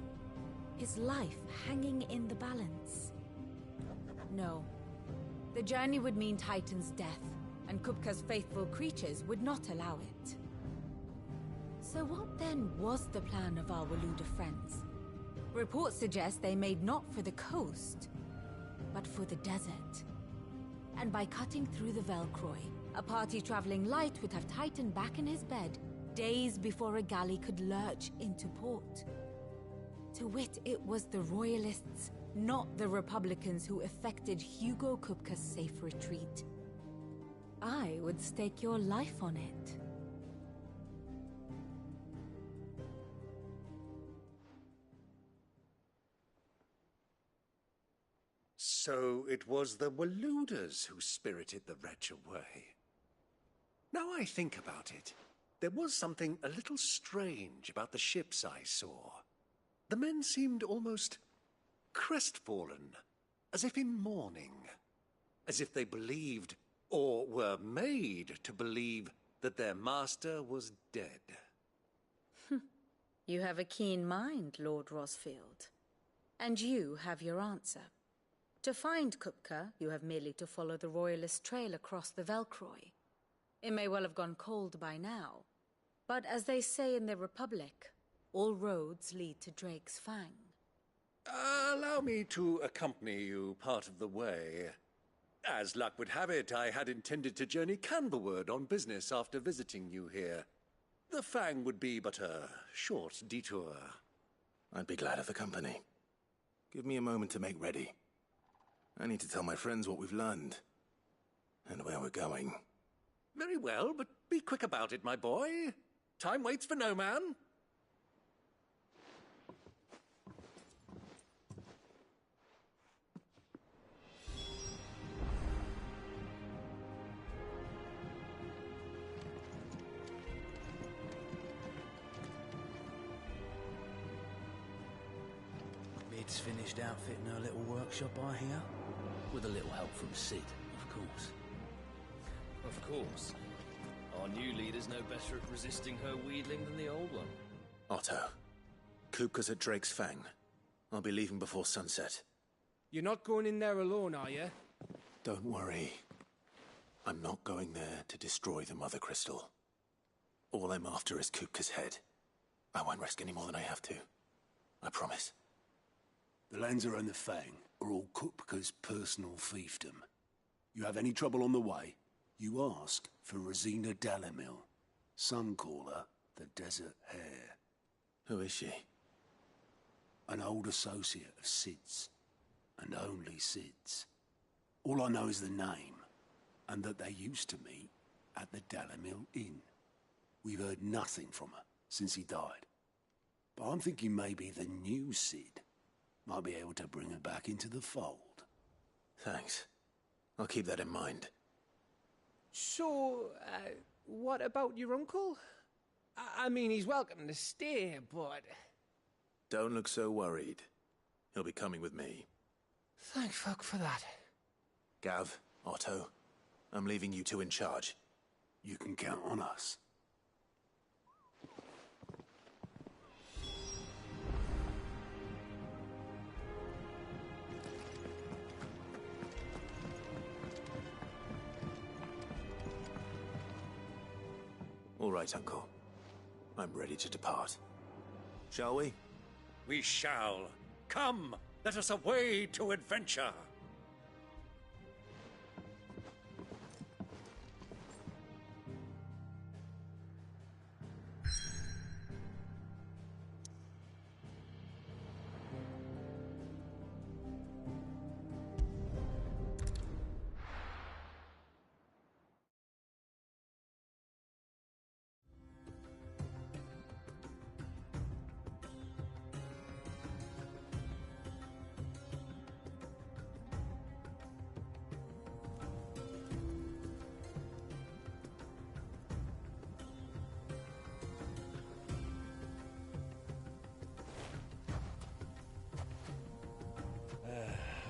his life hanging in the balance? No. The journey would mean Titan's death, and Kupka's faithful creatures would not allow it. So what then was the plan of our Waluda friends? Reports suggest they made not for the coast, but for the desert. And by cutting through the Velcroy, a party traveling light would have Titan back in his bed days before a galley could lurch into port. To wit, it was the Royalists, not the Republicans, who effected Hugo Kupka's safe retreat. I would stake your life on it. So it was the Waludas who spirited the wretch away. Now I think about it, there was something a little strange about the ships I saw. The men seemed almost crestfallen, as if in mourning, as if they believed, or were made to believe, that their master was dead. You have a keen mind, Lord Rosfield. And you have your answer. To find Kupka, you have merely to follow the Royalist trail across the Velcroy. It may well have gone cold by now, but as they say in the Republic, all roads lead to Drake's Fang. Allow me to accompany you part of the way. As luck would have it, I had intended to journey Canberward on business after visiting you here. The Fang would be but a short detour. I'd be glad of the company. Give me a moment to make ready. I need to tell my friends what we've learned, and where we're going. Very well, but be quick about it, my boy. Time waits for no man. Mid's finished outfitting her little workshop, I hear. With a little help from Sid, of course. Of course. Our new leader's no better at resisting her wheedling than the old one. Otto, Kupka's at Drake's Fang. I'll be leaving before sunset. You're not going in there alone, are you? Don't worry. I'm not going there to destroy the Mother Crystal. All I'm after is Kupka's head. I won't risk any more than I have to. I promise. The Lancer and the Fang are all Kupka's personal fiefdom. You have any trouble on the way, You ask for Rosina Dalimil. Some call her the Desert Hare. Who is she? An old associate of Sid's, and only Sid's. All I know is the name, and that they used to meet at the Dalimil Inn. We've heard nothing from her since he died. But I'm thinking maybe the new Sid might be able to bring her back into the fold. Thanks. I'll keep that in mind. So, what about your uncle? I mean, he's welcome to stay, but... Don't look so worried. He'll be coming with me. Thank fuck for that. Gav, Otto, I'm leaving you two in charge. You can count on us. All right, Uncle. I'm ready to depart. Shall we? We shall. Come, let us away to adventure.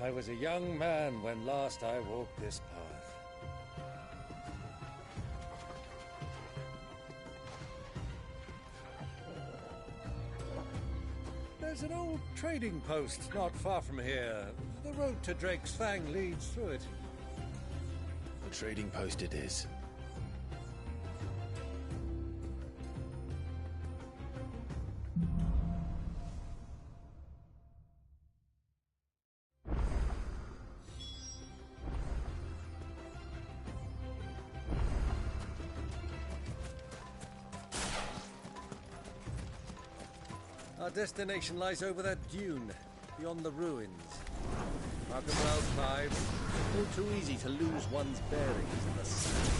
I was a young man when last I walked this path. There's an old trading post not far from here. The road to Drake's Fang leads through it. The trading post it is. Our destination lies over that dune, beyond the ruins. Mark 'em well, Clive. All too easy to lose one's bearings in the sand.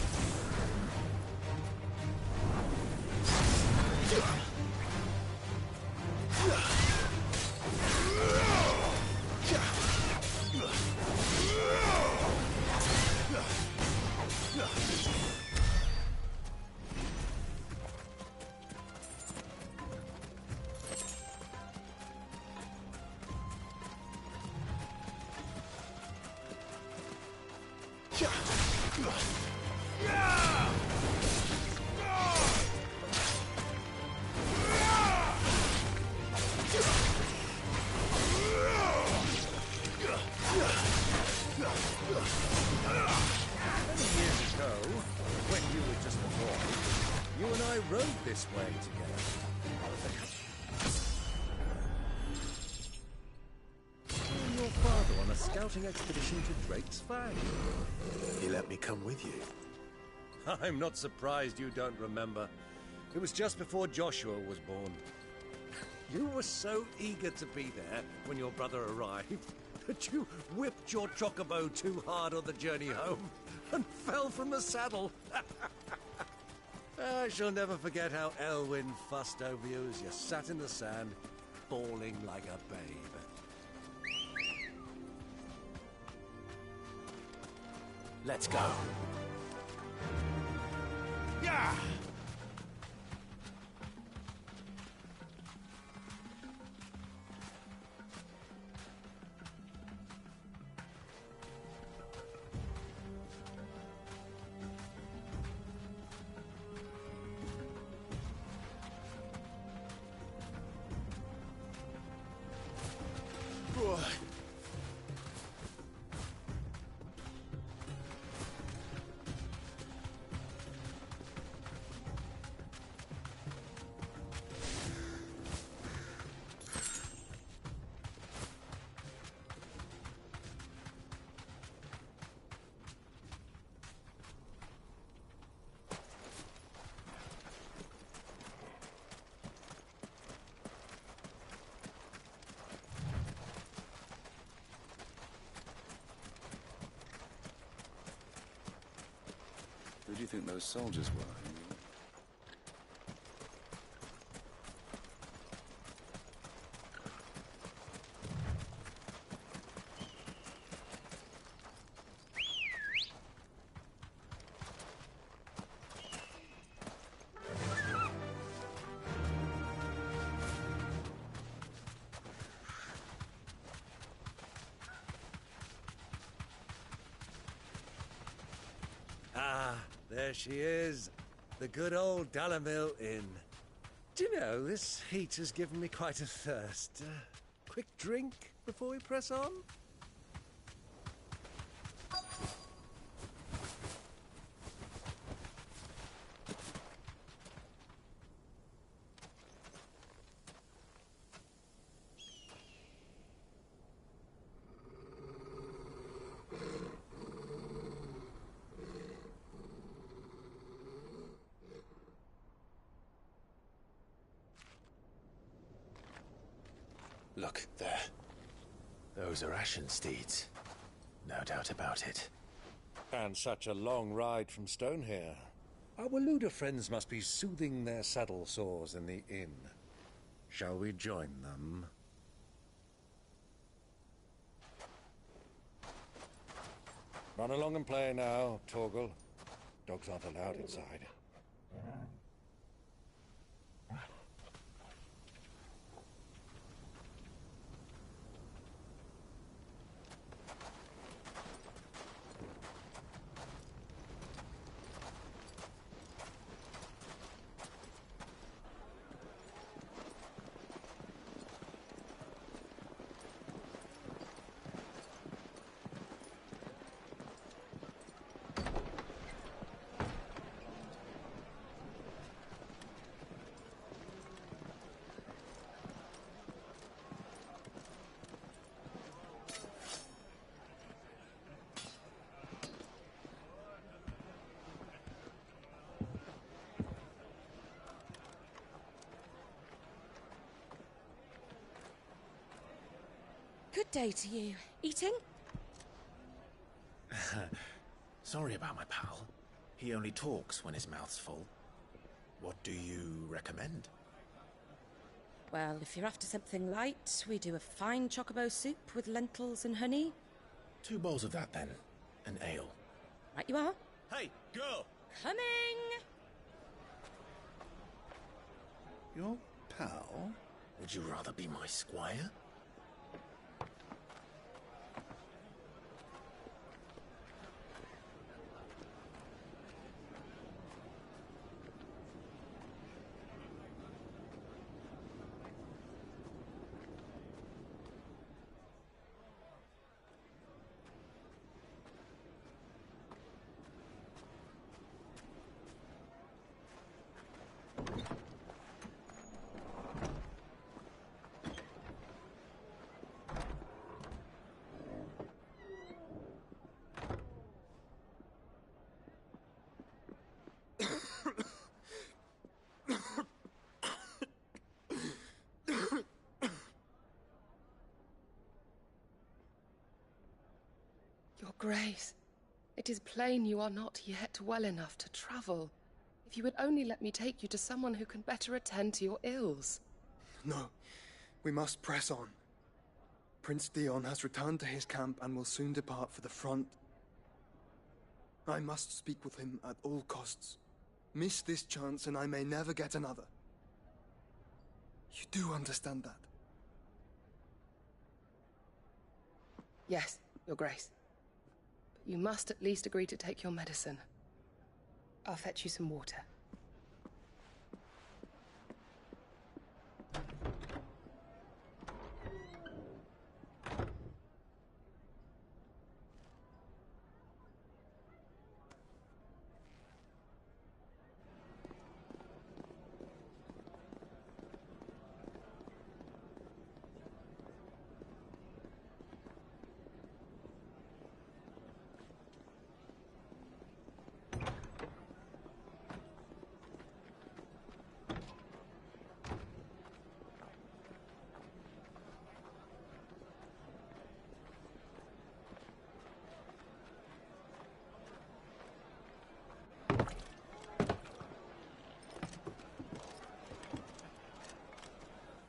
This way together. Your father on a scouting expedition to Drake's Fang. He let me come with you. I'm not surprised you don't remember. It was just before Joshua was born. You were so eager to be there when your brother arrived that you whipped your chocobo too hard on the journey home and fell from the saddle. I shall never forget how Elwyn fussed over you as you sat in the sand, bawling like a babe. Let's go. Yeah! do you think those soldiers were? Ah, there she is. The good old Dalamil Inn. Do you know, this heat has given me quite a thirst. Quick drink before we press on? Look, there. Those are Ashen steeds. No doubt about it. And such a long ride from Stonehere. Our Waluda friends must be soothing their saddle sores in the inn. Shall we join them? Run along and play now, Torgal. Dogs aren't allowed inside. Good day to you. Eating? Sorry about my pal. He only talks when his mouth's full. What do you recommend? Well, if you're after something light, we do a fine chocobo soup with lentils and honey. 2 bowls of that, then. An ale. Right you are. Hey, girl! Coming! Your pal? Would you rather be my squire? Your Grace, it is plain you are not yet well enough to travel. If you would only let me take you to someone who can better attend to your ills. No, we must press on. Prince Dion has returned to his camp and will soon depart for the front. I must speak with him at all costs. Miss this chance and I may never get another. You do understand that? Yes, Your Grace. But you must at least agree to take your medicine. I'll fetch you some water.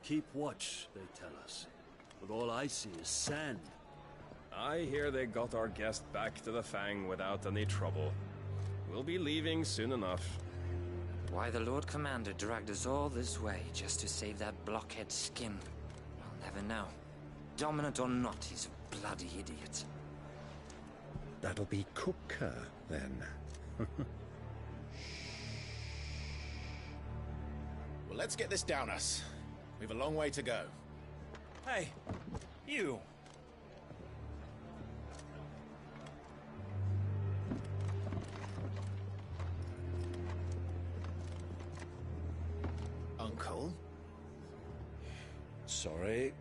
Keep watch, they tell us. But all I see is sand. I hear they got our guest back to the Fang without any trouble. We'll be leaving soon enough. Why the Lord Commander dragged us all this way just to save that blockhead skin, I'll never know. Dominant or not, he's a bloody idiot. That'll be Cooker, then. Well, let's get this down us. We've a long way to go. Hey, you! Uncle? Sorry.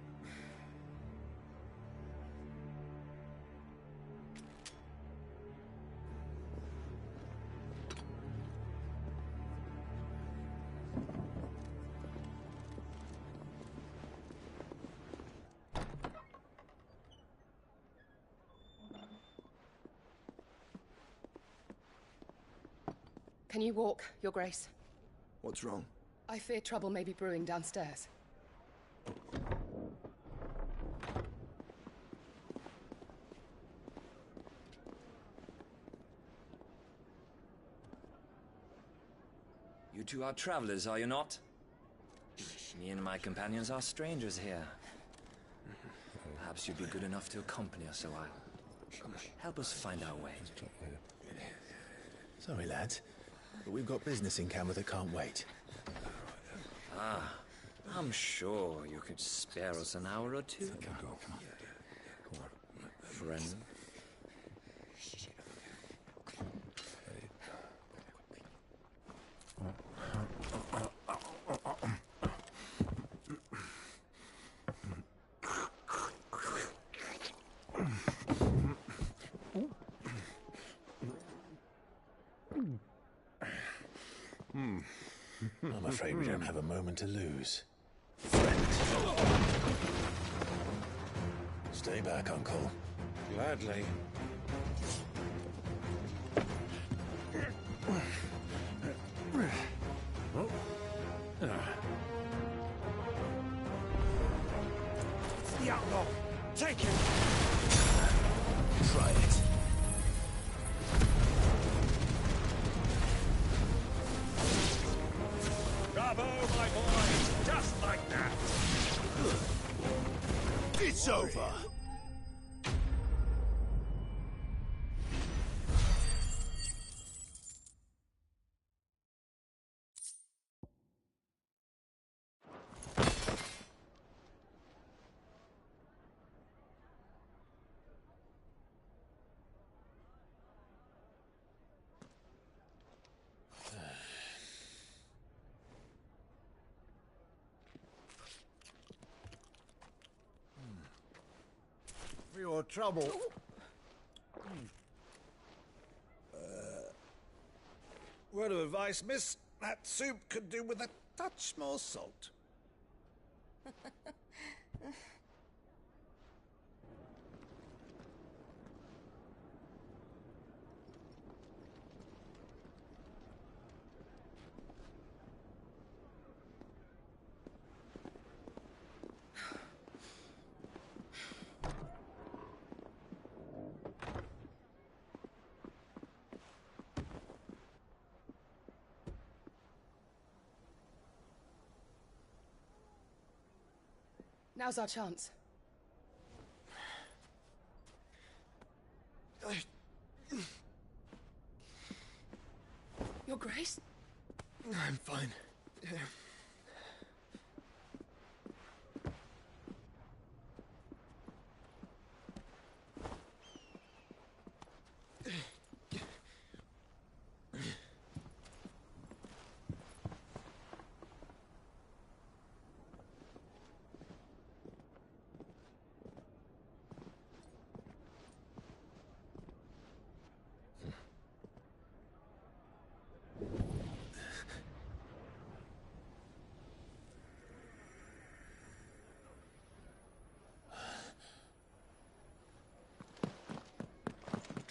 Can you walk, Your Grace? What's wrong? I fear trouble may be brewing downstairs. You two are travelers, are you not? Me and my companions are strangers here. Perhaps you'd be good enough to accompany us a while. Help us find our way. Sorry, lads, but we've got business in camera that can't wait. Ah, I'm sure you could spare us an hour or two. Friend. I'm afraid we don't have a moment to lose. Stay back, Uncle. Gladly. It's the outlaw! Take him! Try it. Bravo, my boy! Just like that! It's over! For your trouble. Word of advice, miss. That soup could do with a touch more salt. Now's our chance. Your Grace? I'm fine.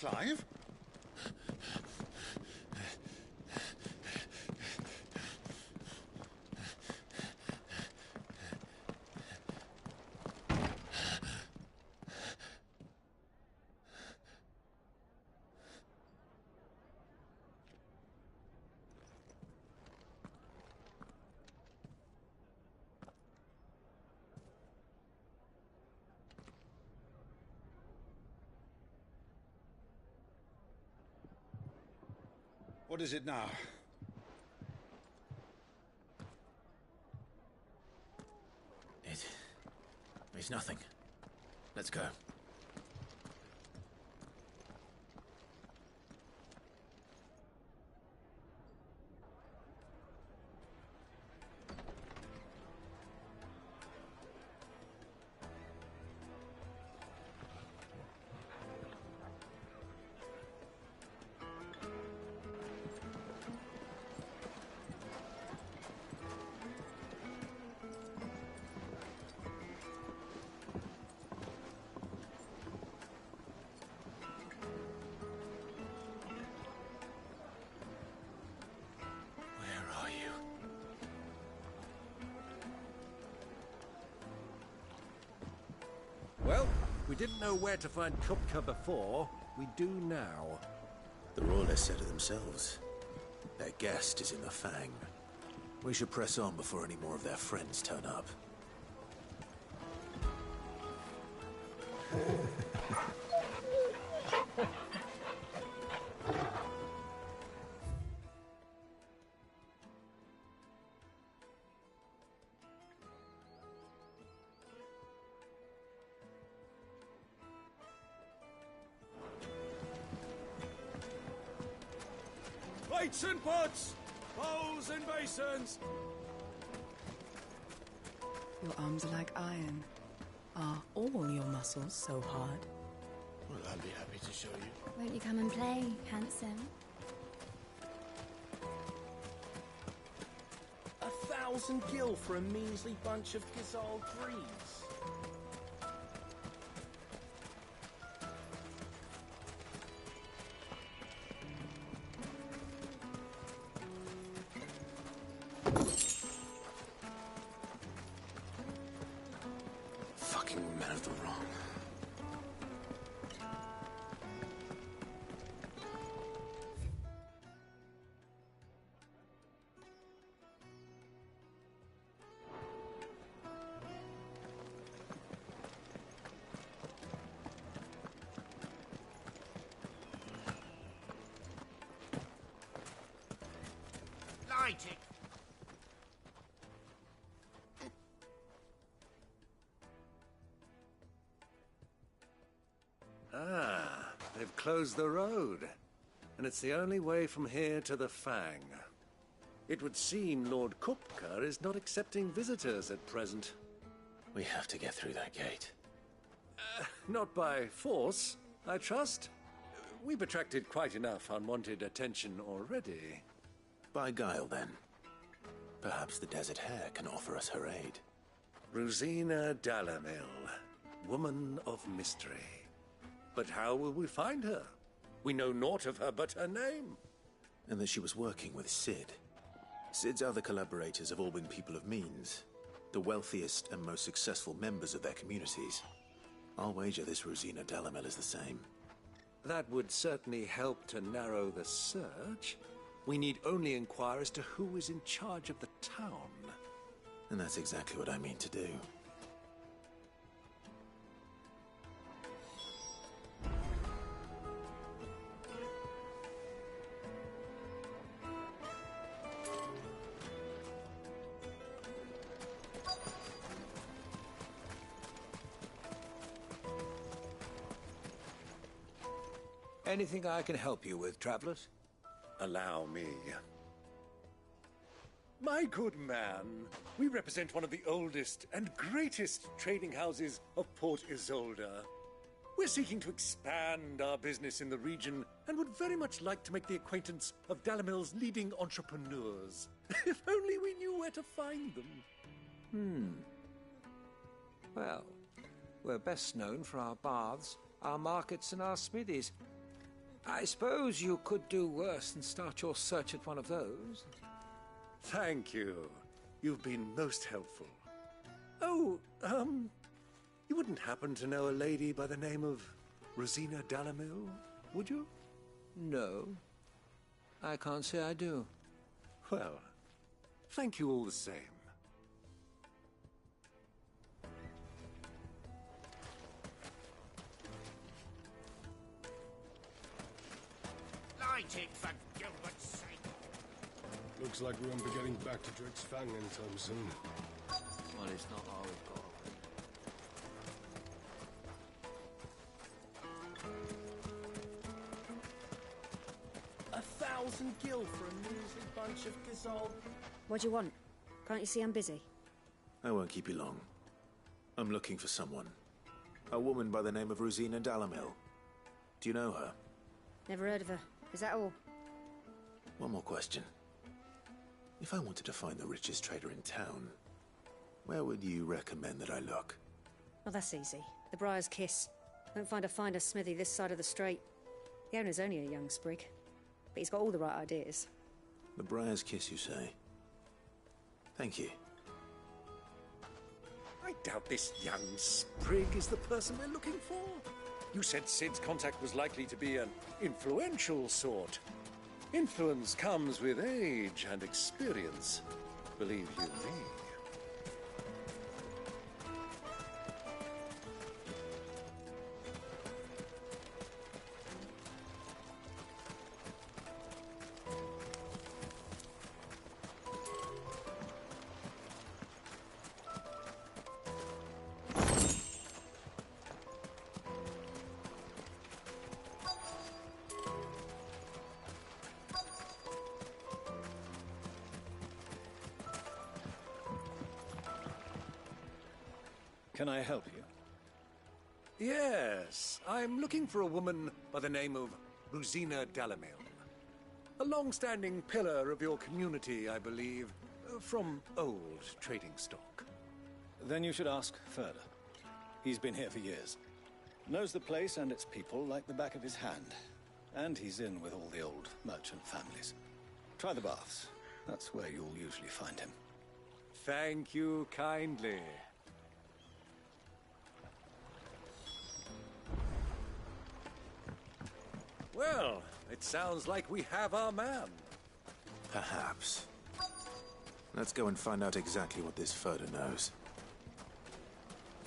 Clive? What is it now? It's nothing. Let's go. Well, we didn't know where to find Kupka before. We do now. The Royalists said it themselves. Their guest is in the Fang. We should press on before any more of their friends turn up. Plates and pots! Bowls and basins! Your arms are like iron. Are all your muscles so hard? Well, I'll be happy to show you. Won't you come and play, handsome? 1,000 gil for a measly bunch of Gazal trees. Fucking men of the wrong. Light it! Ah, they've closed the road. And it's the only way from here to the Fang. It would seem Lord Kupka is not accepting visitors at present. We have to get through that gate. Not by force, I trust. We've attracted quite enough unwanted attention already. By guile, then. Perhaps the Desert Hare can offer us her aid. Rosina Dalamil, woman of mystery. But how will we find her? We know naught of her but her name. And that she was working with Sid. Sid's other collaborators have all been people of means, the wealthiest and most successful members of their communities. I'll wager this Rosina Dalamil is the same. That would certainly help to narrow the search. We need only inquire as to who is in charge of the town. And that's exactly what I mean to do. Anything I can help you with, travelers? Allow me. My good man, we represent one of the oldest and greatest trading houses of Port Isolde. We're seeking to expand our business in the region and would very much like to make the acquaintance of Dalamil's leading entrepreneurs. If only we knew where to find them. Well, we're best known for our baths, our markets, and our smithies. I suppose you could do worse than start your search at one of those. Thank you. You've been most helpful. Oh, you wouldn't happen to know a lady by the name of Rosina Dalamil, would you? No. I can't say I do. Well, thank you all the same. Light it, for Gilbert's sake! Looks like we won't be getting back to Drake's Fang anytime soon. Well, it's not all we've got. 1,000 gil for a measly bunch of gazelle. What do you want? Can't you see I'm busy? I won't keep you long. I'm looking for someone. A woman by the name of Rosina Dalamil. Do you know her? Never heard of her. Is that all? One more question. If I wanted to find the richest trader in town, where would you recommend that I look? Oh, that's easy. The Briar's Kiss. Won't find a finer smithy this side of the strait. The owner's only a young sprig, but he's got all the right ideas. The Briar's Kiss, you say? Thank you. I doubt this young sprig is the person we're looking for. You said Sid's contact was likely to be an influential sort. Influence comes with age and experience, believe you me. Can I help you? Yes, I'm looking for a woman by the name of Rosina Dalamil. A long-standing pillar of your community, I believe, from old trading stock. Then you should ask further. He's been here for years. Knows the place and its people like the back of his hand. And he's in with all the old merchant families. Try the baths. That's where you'll usually find him. Thank you kindly. Well, it sounds like we have our man. Perhaps. Let's go and find out exactly what this Furder knows.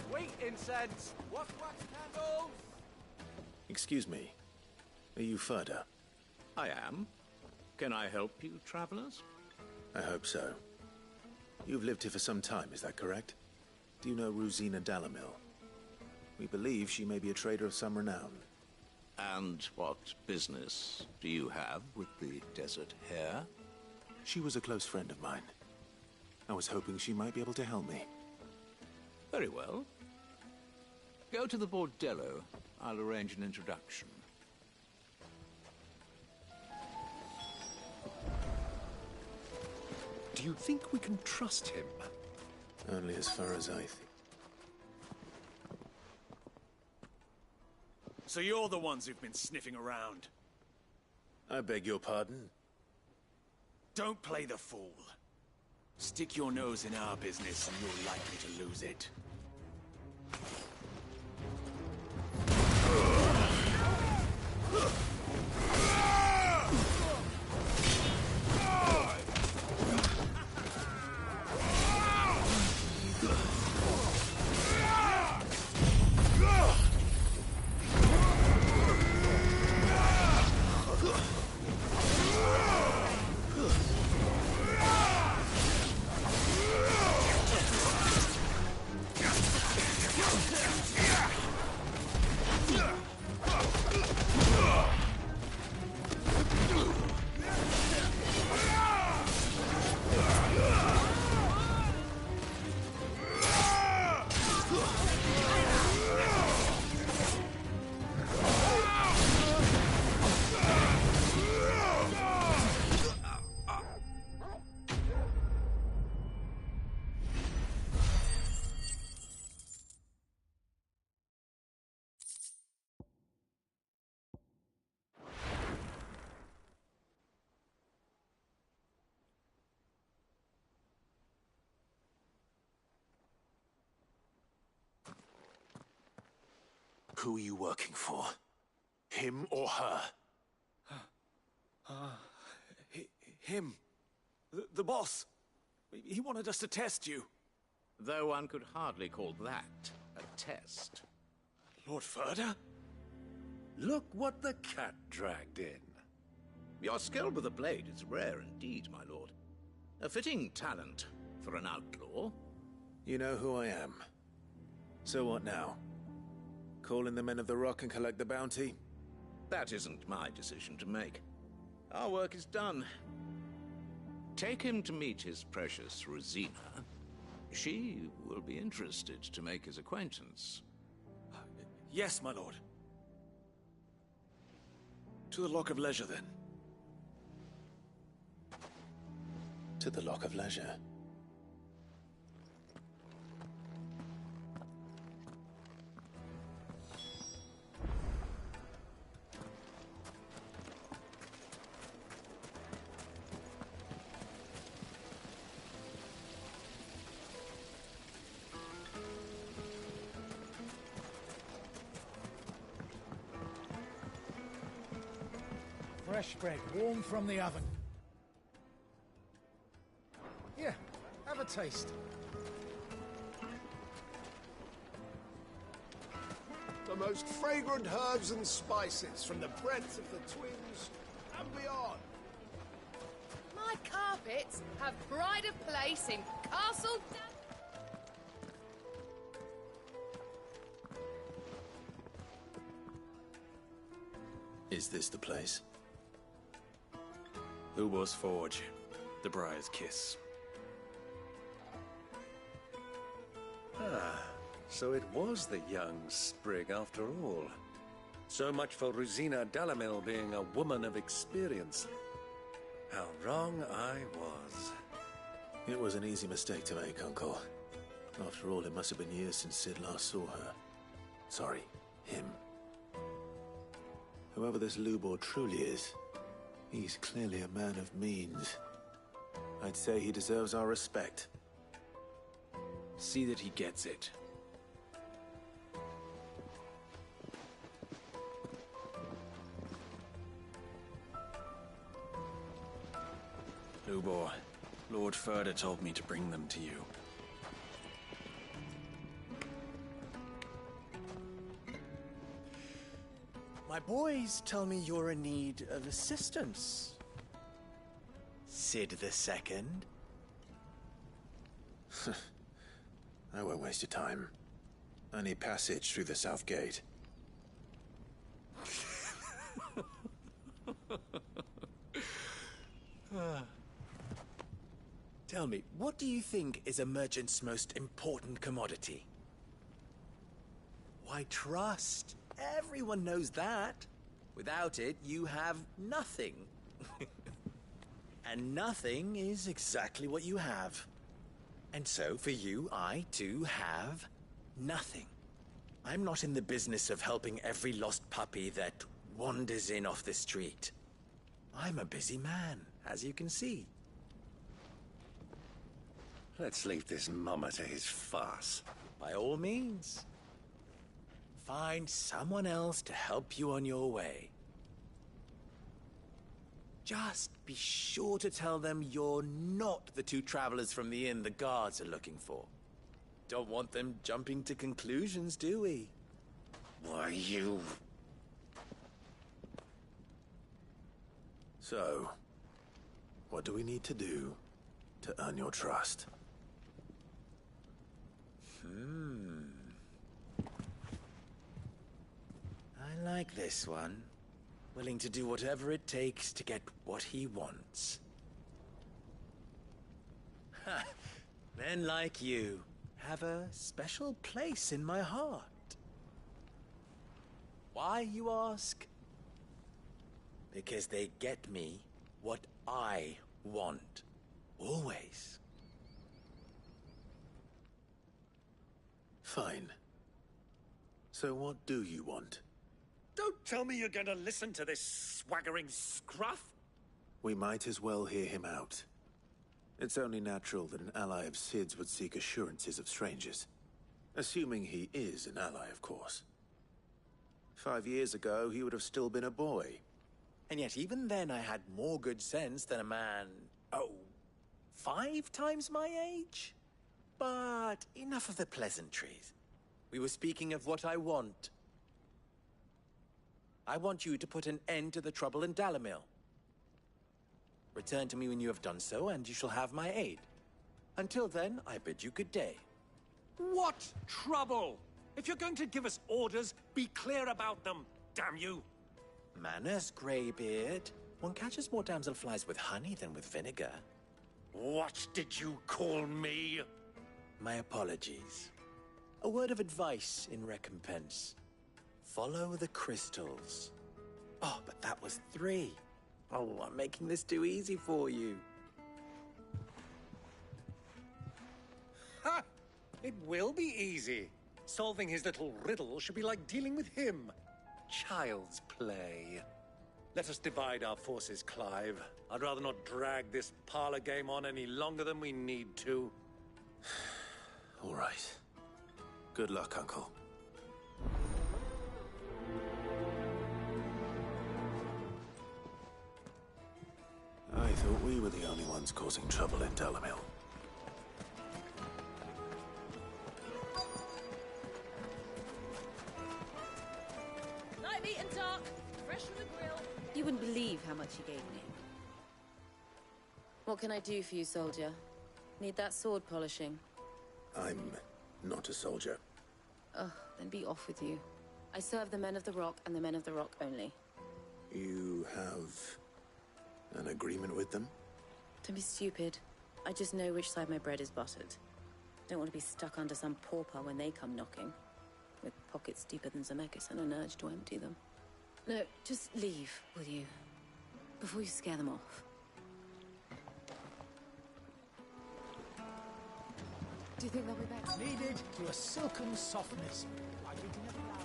Sweet incense! Wax candles! Excuse me. Are you Furder? I am. Can I help you, travelers? I hope so. You've lived here for some time, is that correct? Do you know Rosina Dalamil? We believe she may be a trader of some renown. And what business do you have with the Desert Hare? She was a close friend of mine. I was hoping she might be able to help me. Very well. Go to the Bordello. I'll arrange an introduction. Do you think we can trust him? Only as far as I think. So you're the ones who've been sniffing around? I beg your pardon? Don't play the fool. Stick your nose in our business and you're likely to lose it. Who are you working for? Him or her? Him. The boss. He wanted us to test you. Though one could hardly call that a test. Lord Furder? Look what the cat dragged in. Your skill with the blade is rare indeed, my lord. A fitting talent for an outlaw. You know who I am. So what now? Call in the Men of the Rock and collect the bounty? That isn't my decision to make. Our work is done. Take him to meet his precious Rosina. She will be interested to make his acquaintance. Yes, my lord. To the Lock of Leisure, then. To the Lock of Leisure. Fresh bread, warm from the oven. Here, have a taste. The most fragrant herbs and spices from the breadth of the Twins and beyond. My carpets have pride of place in Castle Is this the place? Lubor's Forge, the Briar's Kiss. Ah, so it was the young sprig after all. So much for Rosina Dalamil being a woman of experience. How wrong I was. It was an easy mistake to make, Uncle. After all, it must have been years since Sid last saw her. Sorry, him. Whoever this Lubor truly is, he's clearly a man of means. I'd say he deserves our respect. See that he gets it. Lubor, Lord Furder told me to bring them to you. My boys tell me you're in need of assistance. Sid the Second. I won't waste your time. I need passage through the south gate. Tell me, what do you think is a merchant's most important commodity? Why, trust. Everyone knows that. Without it, you have nothing. And nothing is exactly what you have. And so, for you, I, too, have nothing. I'm not in the business of helping every lost puppy that wanders in off the street. I'm a busy man, as you can see. Let's leave this mummer to his farce. By all means. Find someone else to help you on your way. Just be sure to tell them you're not the two travelers from the inn the guards are looking for. Don't want them jumping to conclusions, do we? Why, you... So, what do we need to do to earn your trust? I like this one. Willing to do whatever it takes to get what he wants. Ha! Men like you have a special place in my heart. Why, you ask? Because they get me what I want. Always. Fine. So what do you want? Don't tell me you're going to listen to this swaggering scruff! We might as well hear him out. It's only natural that an ally of Sid's would seek assurances of strangers. Assuming he is an ally, of course. 5 years ago, he would have still been a boy. And yet even then I had more good sense than a man, 5 times my age? But enough of the pleasantries. We were speaking of what I want. I want you to put an end to the trouble in Dalamil. Return to me when you have done so, and you shall have my aid. Until then, I bid you good day. What trouble? If you're going to give us orders, be clear about them, damn you! Manners, Greybeard. One catches more damselflies with honey than with vinegar. What did you call me? My apologies. A word of advice in recompense. Follow the crystals. Oh, but that was 3. Oh, I'm making this too easy for you. Ha! It will be easy. Solving his little riddle should be like dealing with him. Child's play. Let us divide our forces, Clive. I'd rather not drag this parlor game on any longer than we need to. All right. Good luck, Uncle. I thought we were the only ones causing trouble in Dalamil. Night meat and dark, fresh from the grill. You wouldn't believe how much he gave me. What can I do for you, soldier? Need that sword polishing? I'm not a soldier. Ugh, then be off with you. I serve the men of the Rock and the men of the Rock only. You have an agreement with them? Don't be stupid. I just know which side my bread is buttered. Don't want to be stuck under some pauper when they come knocking. With pockets deeper than Zemeckis and an urge to empty them. No, just leave, will you? Before you scare them off. Do you think they'll be back? Kneaded to a silken softness, like eating a flower.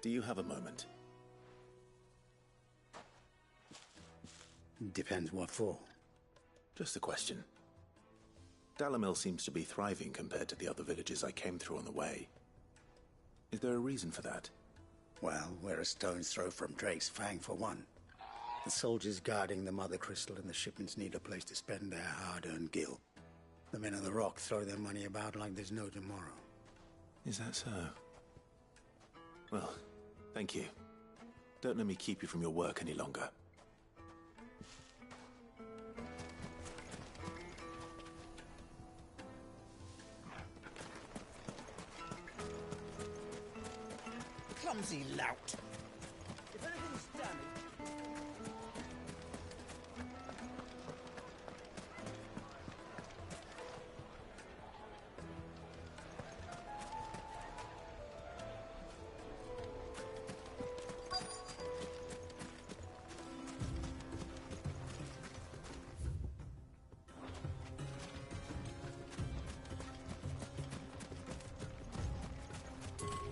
Do you have a moment? Depends what for. Just a question. Dalamil seems to be thriving compared to the other villages I came through on the way. Is there a reason for that? Well, we're a stone's throw from Drake's Fang, for one. The soldiers guarding the Mother Crystal and the shipments need a place to spend their hard-earned gil. The men of the Rock throw their money about like there's no tomorrow. Is that so? Well, thank you. Don't let me keep you from your work any longer. Clumsy lout. If anything's damaged...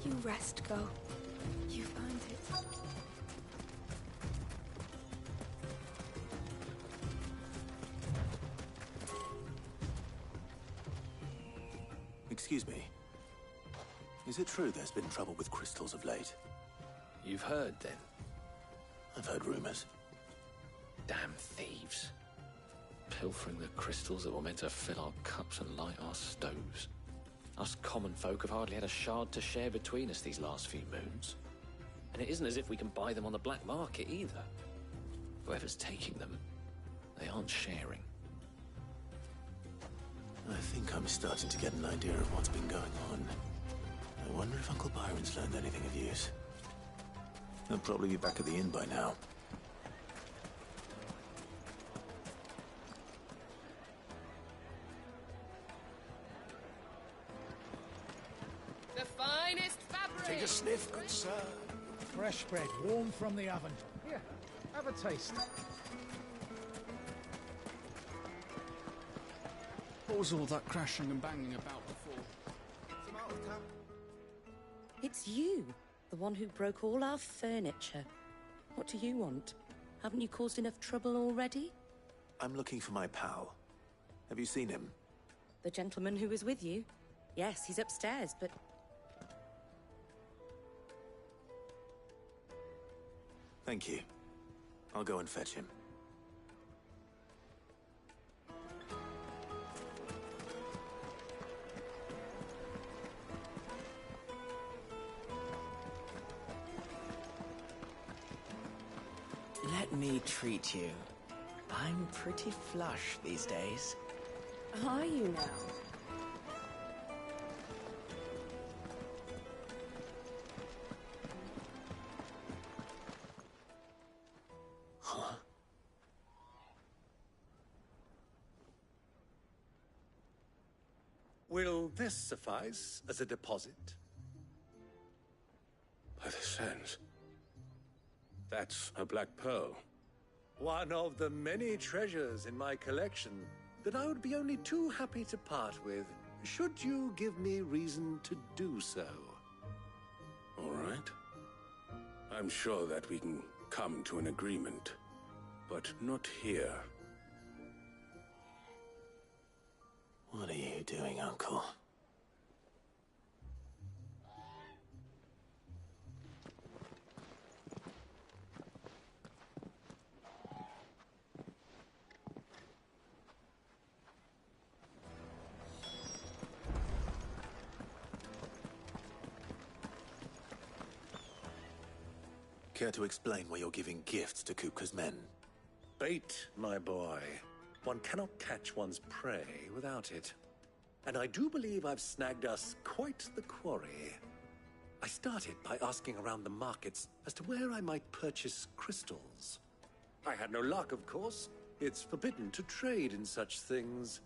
You rest, go. You find it. Excuse me. Is it true there's been trouble with crystals of late? You've heard, then? I've heard rumors. Damn thieves. Pilfering the crystals that were meant to fill our cups and light our stoves. Us common folk have hardly had a shard to share between us these last few moons. And it isn't as if we can buy them on the black market either. Whoever's taking them, they aren't sharing. I think I'm starting to get an idea of what's been going on. I wonder if Uncle Byron's learned anything of use. He'll probably be back at the inn by now. The finest fabric! Take a sniff, good sir. Fresh bread, warm from the oven. Here, have a taste. What was all that crashing and banging about before? Some out of tap. It's you, the one who broke all our furniture. What do you want? Haven't you caused enough trouble already? I'm looking for my pal. Have you seen him? The gentleman who was with you? Yes, he's upstairs, but... Thank you. I'll go and fetch him. Let me treat you. I'm pretty flush these days. Are you now? Huh? Will this suffice as a deposit? By the sands. That's a black pearl. One of the many treasures in my collection that I would be only too happy to part with, should you give me reason to do so. All right. I'm sure that we can come to an agreement, but not here. What are you doing, Uncle? Care to explain why you're giving gifts to Kupka's men? Bait, my boy. One cannot catch one's prey without it. And I do believe I've snagged us quite the quarry. I started by asking around the markets as to where I might purchase crystals. I had no luck, of course. It's forbidden to trade in such things.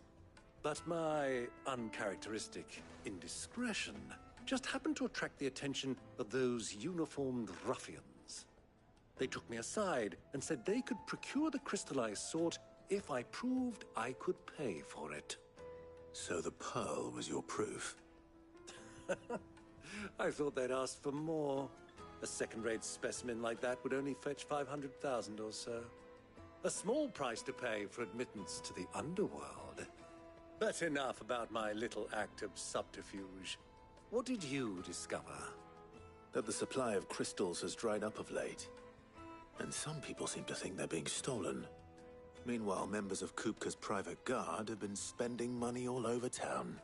But my uncharacteristic indiscretion just happened to attract the attention of those uniformed ruffians. They took me aside and said they could procure the crystal I sought if I proved I could pay for it. So the pearl was your proof? I thought they'd asked for more. A second-rate specimen like that would only fetch 500,000 or so. A small price to pay for admittance to the underworld. But enough about my little act of subterfuge. What did you discover? That the supply of crystals has dried up of late. And some people seem to think they're being stolen. Meanwhile, members of Kupka's private guard have been spending money all over town.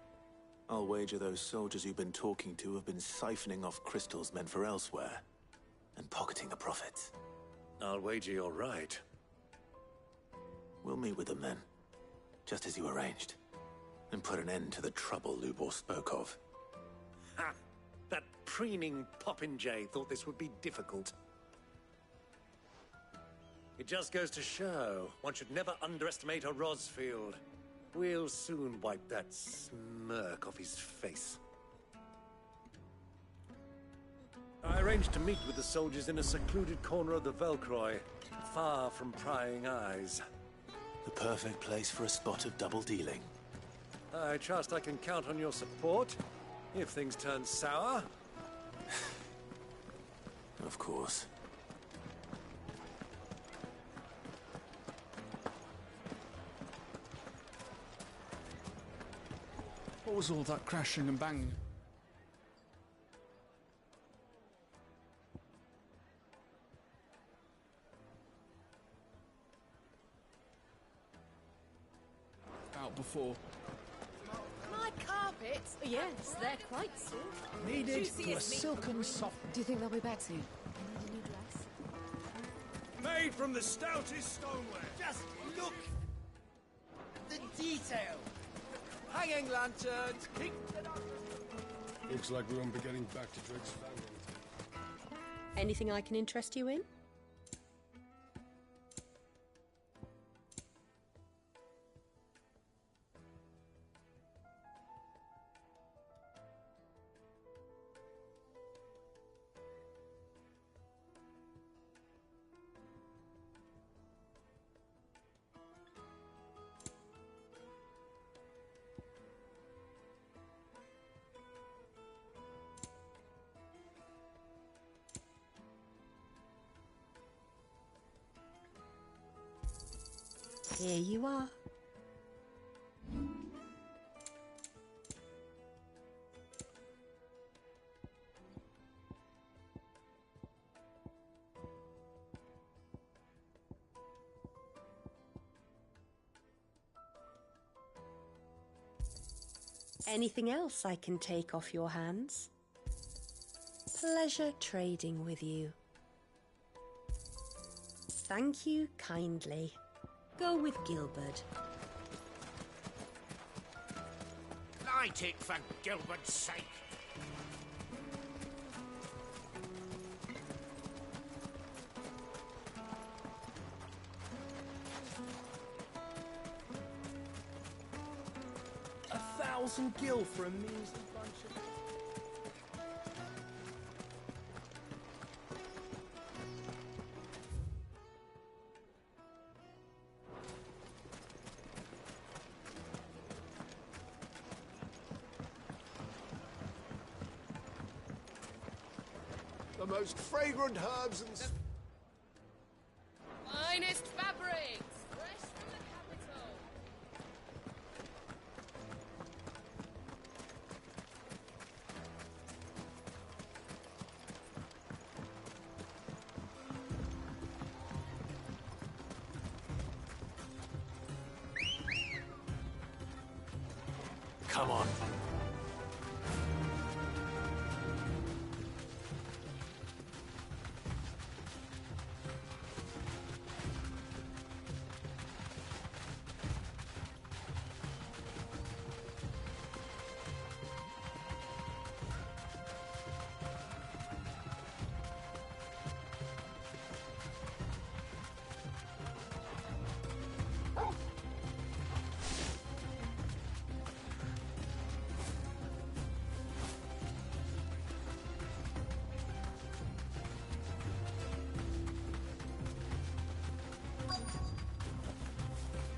I'll wager those soldiers you've been talking to have been siphoning off crystals meant for elsewhere, and pocketing the profits. I'll wager you're right. We'll meet with them then, just as you arranged, and put an end to the trouble Lubor spoke of. Ha! That preening popinjay thought this would be difficult. It just goes to show, one should never underestimate a Rosfield. We'll soon wipe that smirk off his face. I arranged to meet with the soldiers in a secluded corner of the Velcroy, far from prying eyes. The perfect place for a spot of double dealing. I trust I can count on your support, if things turn sour. Of course. What was all that crashing and banging? Out before. My carpets? Yes, they're quite soft. Needed for a silken soft. Do you think they'll be back soon? Made from the stoutest stoneware. Just look! The detail! Hanging lanterns, keep it up! Looks like we won't be getting back to Drake's family. Anything I can interest you in? Here you are. Anything else I can take off your hands? Pleasure trading with you. Thank you kindly. Go with Gilbert. Light it for Gilbert's sake. $1,000 gil for a measly bunch of... The most fragrant herbs and... Finest fabrics, fresh from the capital. Come on.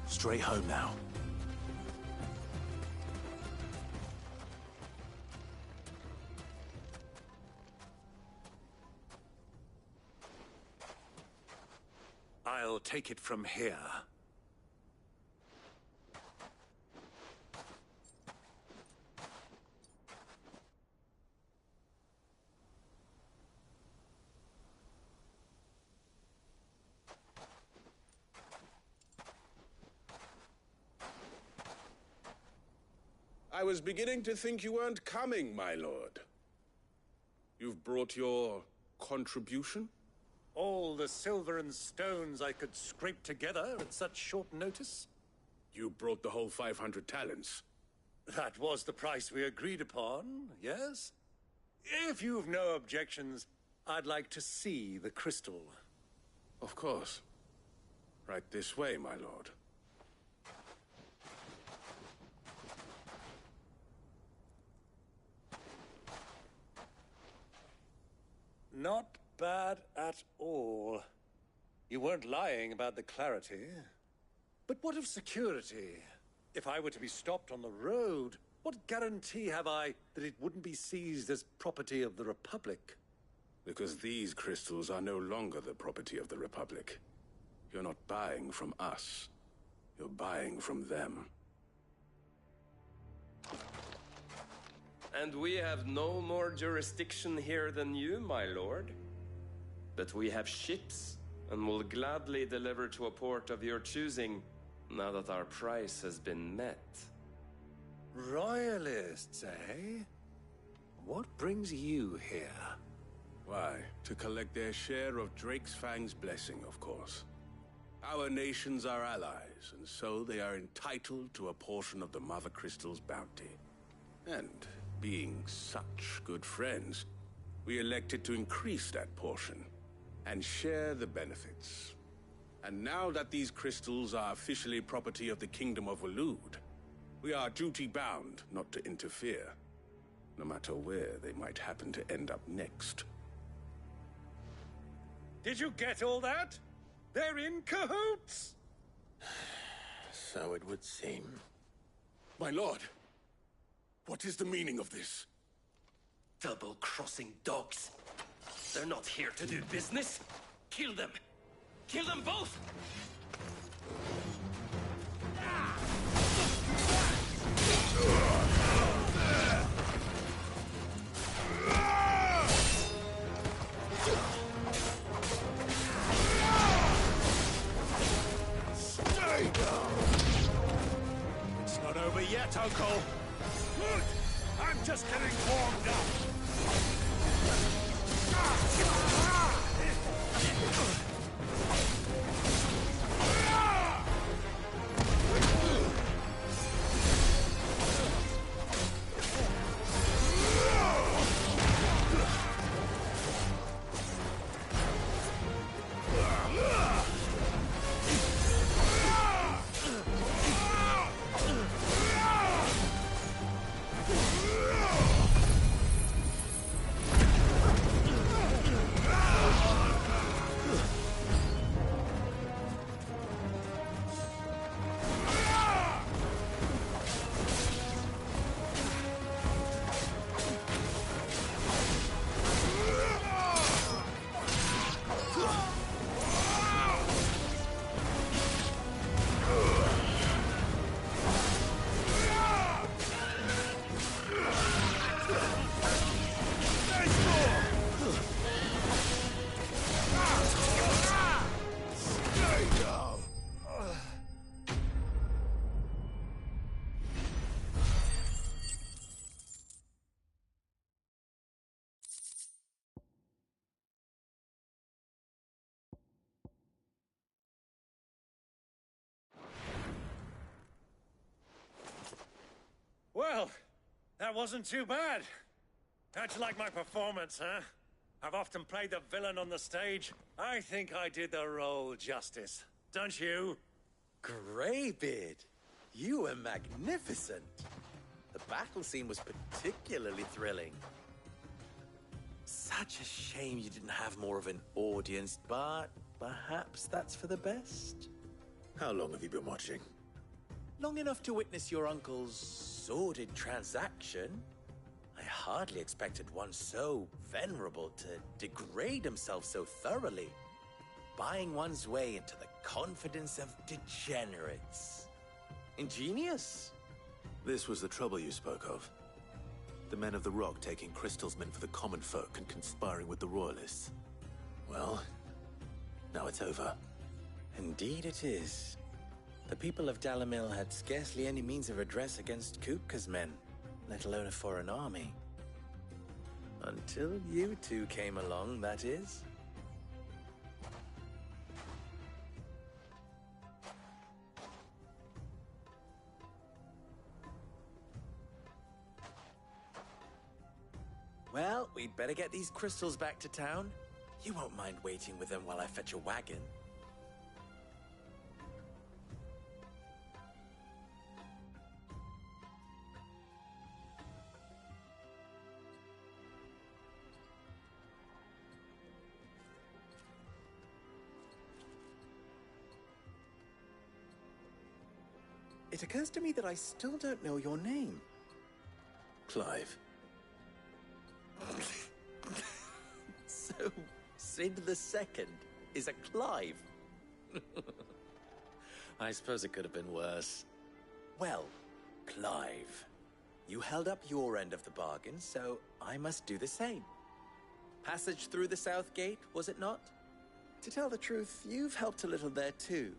Straight home now. I'll take it from here. I was beginning to think you weren't coming, my lord. You've brought your contribution? All the silver and stones I could scrape together at such short notice? You brought the whole 500 talents. That was the price we agreed upon, yes? If you've no objections, I'd like to see the crystal. Of course. Right this way, my lord. Not bad at all. You weren't lying about the clarity. But what of security? If I were to be stopped on the road, what guarantee have I that it wouldn't be seized as property of the Republic? Because these crystals are no longer the property of the Republic. You're not buying from us. You're buying from them. And we have no more jurisdiction here than you, my lord. But we have ships, and will gladly deliver to a port of your choosing, now that our price has been met. Royalists, eh? What brings you here? Why, to collect their share of Drake's Fang's blessing, of course. Our nations are allies, and so they are entitled to a portion of the Mother Crystal's bounty. And being such good friends, we elected to increase that portion and share the benefits. And now that these crystals are officially property of the Kingdom of Waloed, we are duty-bound not to interfere, no matter where they might happen to end up next. Did you get all that? They're in cahoots! So it would seem. My lord, what is the meaning of this? Double-crossing dogs. They're not here to do business. Kill them. Kill them both! Stay down! It's not over yet, Uncle. Good! I'm just getting warmed up. That wasn't too bad. How'd you like my performance, huh? I've often played the villain on the stage. I think I did the role justice. Don't you? Greybeard, you were magnificent. The battle scene was particularly thrilling. Such a shame you didn't have more of an audience, but perhaps that's for the best. How long have you been watching? Long enough to witness your uncle's sordid transaction. I hardly expected one so venerable to degrade himself so thoroughly, buying one's way into the confidence of degenerates. Ingenious. This was the trouble you spoke of. The men of the Rock taking crystals meant for the common folk and conspiring with the Royalists. Well, now it's over. Indeed it is. The people of Dalamil had scarcely any means of redress against Kupka's men, let alone a foreign army. Until you two came along, that is. Well, we'd better get these crystals back to town. You won't mind waiting with them while I fetch a wagon. It occurs to me that I still don't know your name. Clive. So, Sid the Second is a Clive. I suppose it could have been worse. Well, Clive, you held up your end of the bargain, so I must do the same. Passage through the South Gate, was it not? To tell the truth, you've helped a little there too.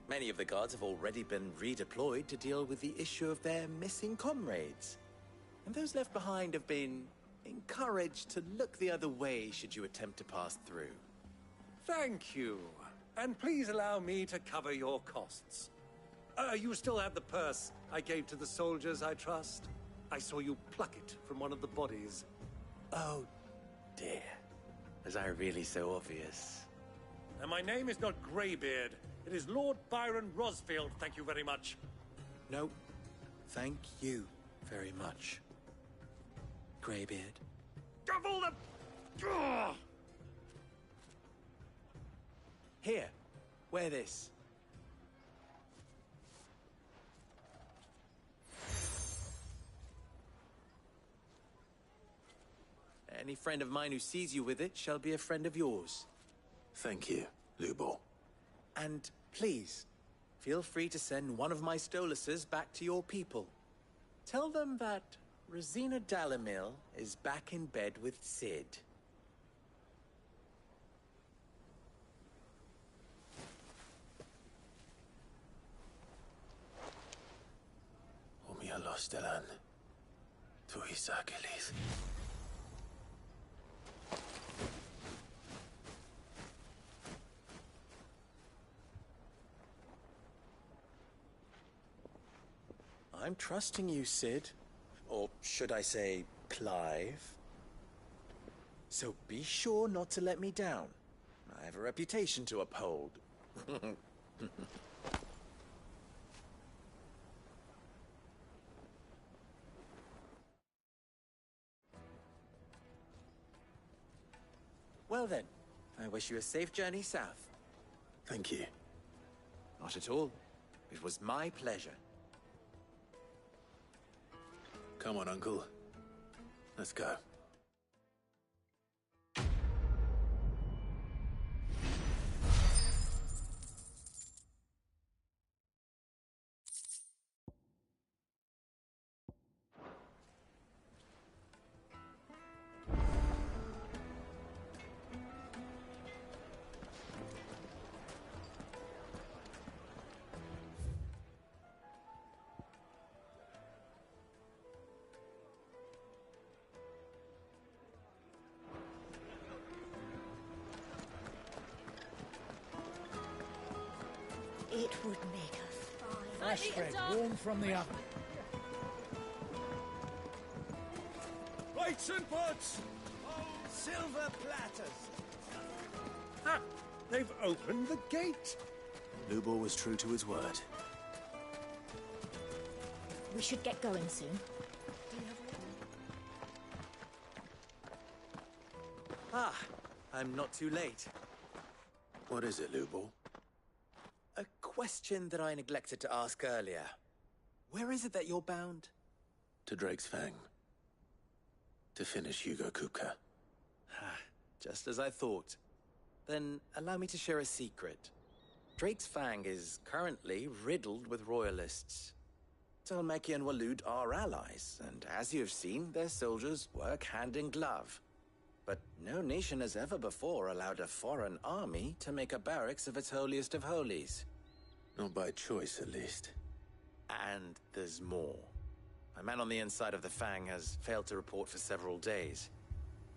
Many of the guards have already been redeployed to deal with the issue of their missing comrades. And those left behind have been encouraged to look the other way should you attempt to pass through. Thank you. And please allow me to cover your costs. You still have the purse I gave to the soldiers, I trust? I saw you pluck it from one of the bodies. Oh, dear. Was I really so obvious? And my name is not Greybeard. It is Lord Byron Rosfield, thank you very much. No, thank you very much, Greybeard. Double the... Ugh! Here, wear this. Any friend of mine who sees you with it shall be a friend of yours. Thank you, Lubor. And please, feel free to send one of my Stoluses back to your people. Tell them that Rosina Dalamil is back in bed with Sid. Omia Lostelan. Tuisa Achilles. I'm trusting you, Sid. Or should I say, Clive. So be sure not to let me down. I have a reputation to uphold. Well then, I wish you a safe journey south. Thank you. Not at all. It was my pleasure. Come on, Uncle. Let's go. It would make a fine... Fresh bread, warm from the oven. Weights and butts! Silver platters! Ah! They've opened the gate! Lubor was true to his word. We should get going soon. Ah, I'm not too late. What is it, Lubor? A question that I neglected to ask earlier. Where is it that you're bound? To Drake's Fang. To finish Hugo Kupka. Just as I thought. Then allow me to share a secret. Drake's Fang is currently riddled with royalists. Talmeki and Walud are allies, and as you have seen, their soldiers work hand in glove. But no nation has ever before allowed a foreign army to make a barracks of its holiest of holies. Not by choice, at least. And there's more. A man on the inside of the Fang has failed to report for several days.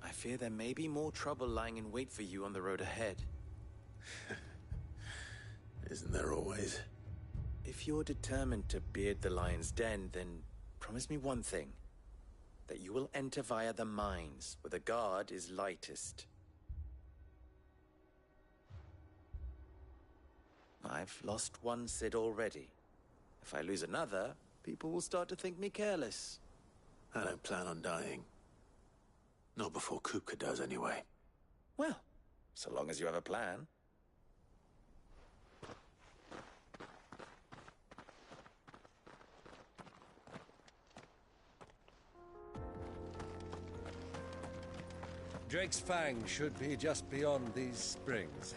I fear there may be more trouble lying in wait for you on the road ahead. Isn't there always? If you're determined to beard the lion's den, then promise me one thing. That you will enter via the mines, where the guard is lightest. I've lost one Cid already. If I lose another, people will start to think me careless. I don't plan on dying. Not before Kupka does, anyway. Well, so long as you have a plan. Drake's Fang should be just beyond these springs.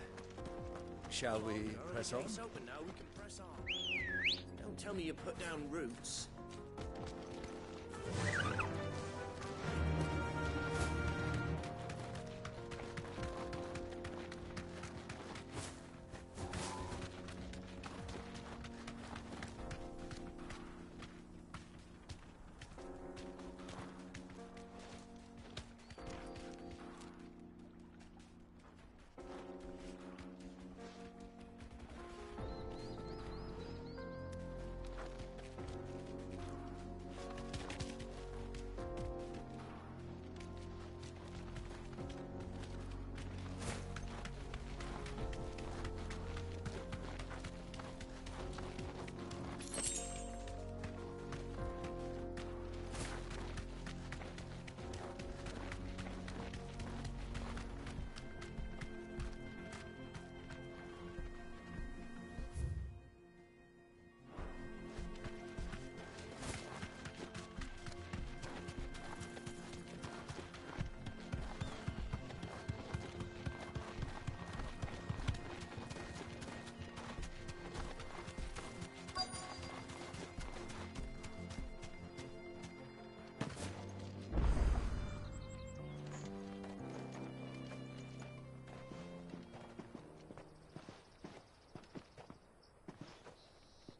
Shall we press on? It's open now, we can press on. Don't tell me you put down roots.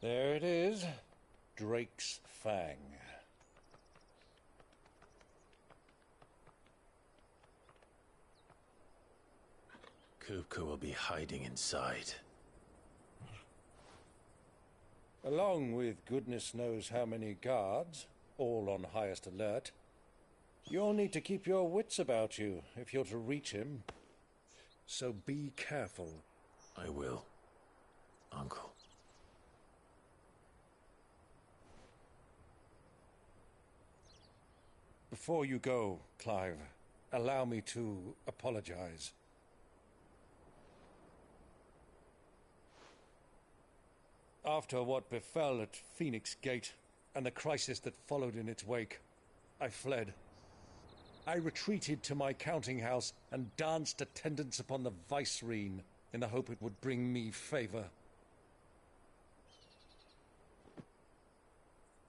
There it is. Drake's Fang. Kupka will be hiding inside. Along with goodness knows how many guards, all on highest alert. You'll need to keep your wits about you if you're to reach him. So be careful. I will, Uncle. Before you go, Clive, allow me to apologize. After what befell at Phoenix Gate and the crisis that followed in its wake, I fled. I retreated to my counting house and danced attendance upon the vicereine in the hope it would bring me favor.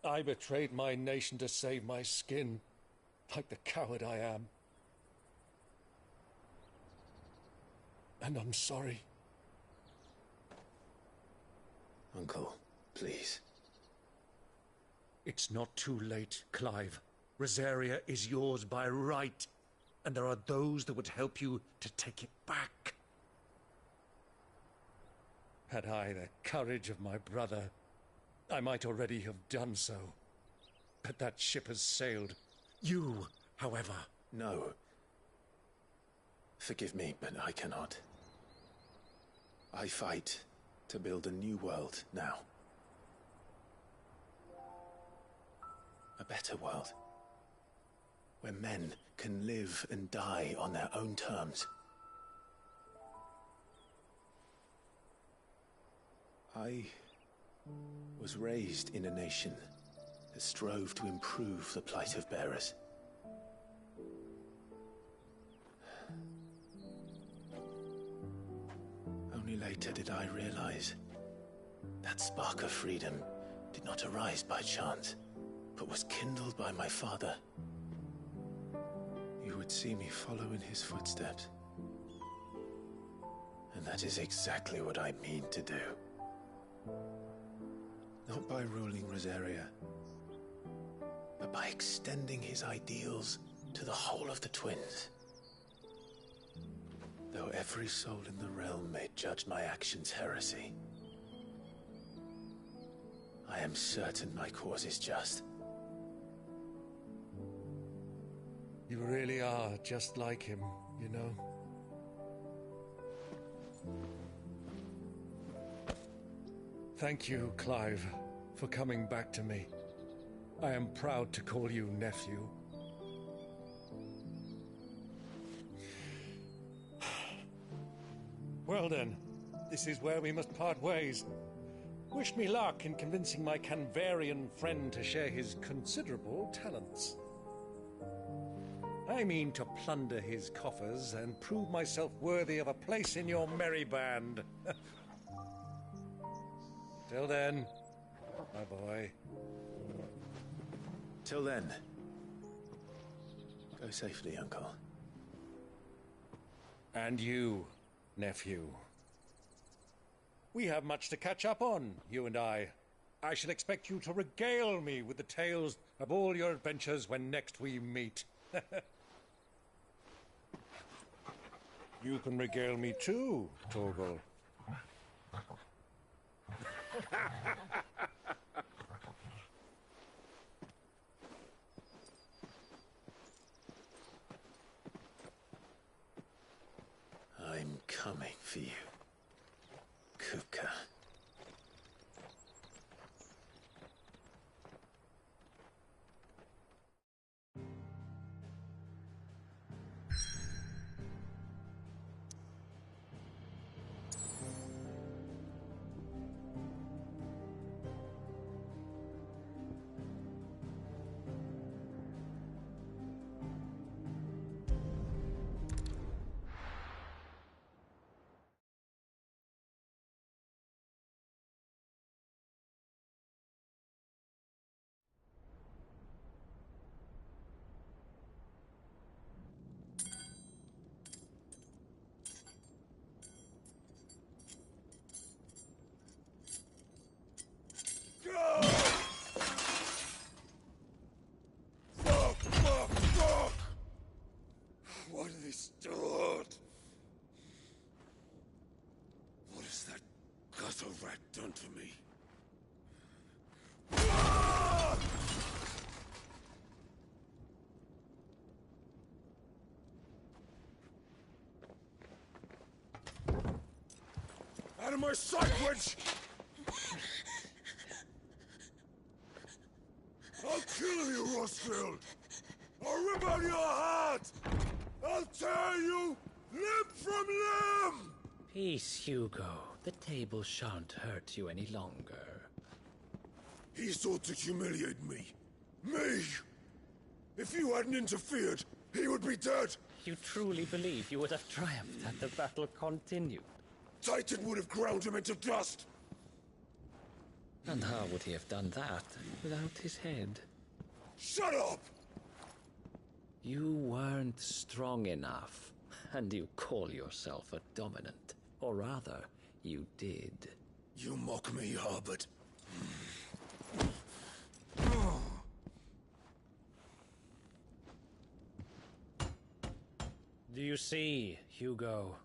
I betrayed my nation to save my skin, like the coward I am. And I'm sorry. Uncle, please. It's not too late, Clive. Rosaria is yours by right, and there are those that would help you to take it back. Had I the courage of my brother, I might already have done so. But that ship has sailed. You however. No. Forgive me, but I cannot. I fight to build a new world now. A better world. Where men can live and die on their own terms. I was raised in a nation that strove to improve the plight of bearers. Only later did I realize that spark of freedom did not arise by chance, but was kindled by my father. You would see me follow in his footsteps. And that is exactly what I mean to do. Not by ruling Rosaria, but by extending his ideals to the whole of the twins. Though every soul in the realm may judge my actions heresy, I am certain my cause is just. You really are just like him, you know? Thank you, Clive, for coming back to me. I am proud to call you nephew. Well then, this is where we must part ways. Wish me luck in convincing my Canvarian friend to share his considerable talents. I mean to plunder his coffers and prove myself worthy of a place in your merry band. Till then, my boy. Till then, go safely, Uncle. And you, nephew. We have much to catch up on, you and I. I shall expect you to regale me with the tales of all your adventures when next we meet. You can regale me too, Torgal. I'm coming for you, Kuka. What have they stored? What has that gutter rat done to me? Out of my sight, witch! I'll kill you, Rosfield! I'll rip out your heart! I'll tear you limb from limb! Peace, Hugo. The table shan't hurt you any longer. He sought to humiliate me. Me! If you hadn't interfered, he would be dead! You truly believe you would have triumphed had the battle continued? Titan would have ground him into dust! And how would he have done that without his head? Shut up! You weren't strong enough, and you call yourself a dominant. Or rather, you did. You mock me, Harbert. Do you see, Hugo?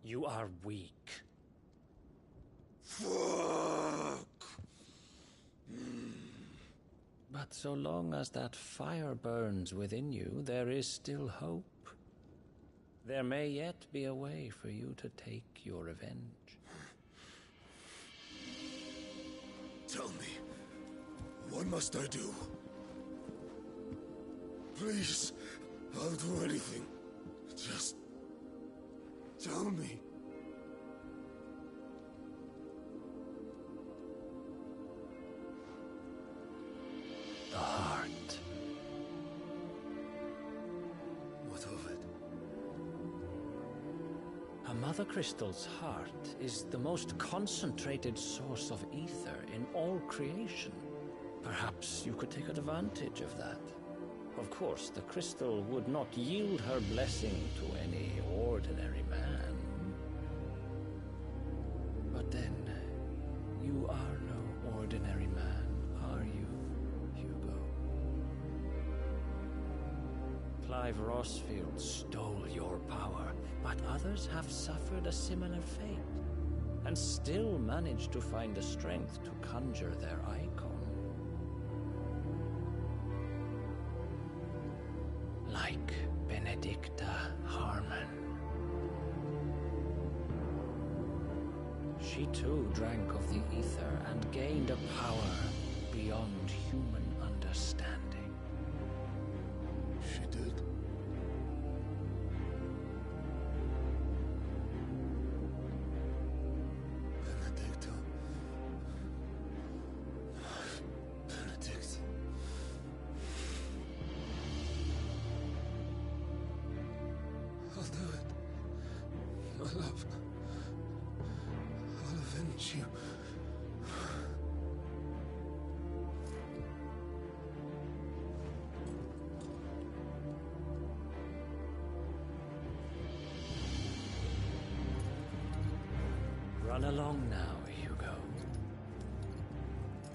You are weak. Fuck! But so long as that fire burns within you, there is still hope. There may yet be a way for you to take your revenge. Tell me, what must I do? Please, I'll do anything. Just tell me. The heart. What of it? A Mother Crystal's heart is the most concentrated source of ether in all creation. Perhaps you could take advantage of that. Of course, the crystal would not yield her blessing to any ordinary man. But then, you are no ordinary man, are you, Hugo? Clive Rossfield stole your power, but others have suffered a similar fate, and still managed to find the strength to conjure their icon. Like Benedicta Harmon. She too drank of the ether and gained a power beyond human understanding. She did. Benedicta. Benedict. I'll do it. My love. I'll avenge you. Run along now, Hugo.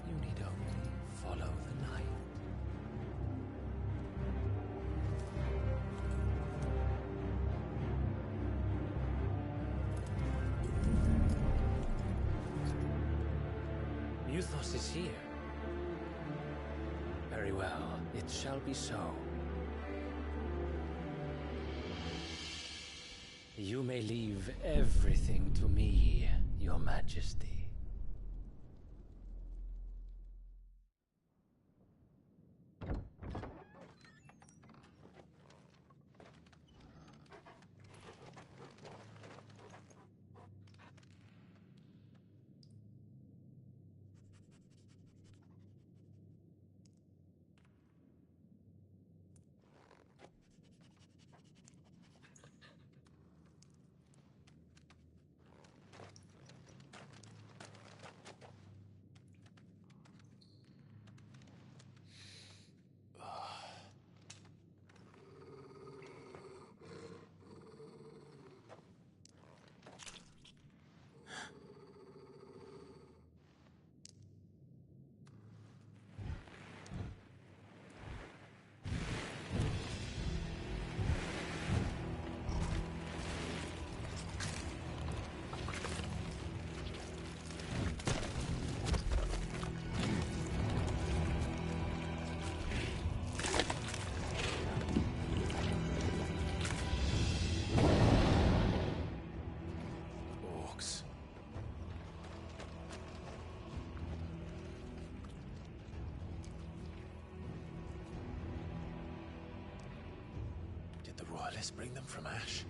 You need only follow the light. Muthos is here. Very well, it shall be so. You may leave everything to me, Your Majesty. Let's bring them from Ash.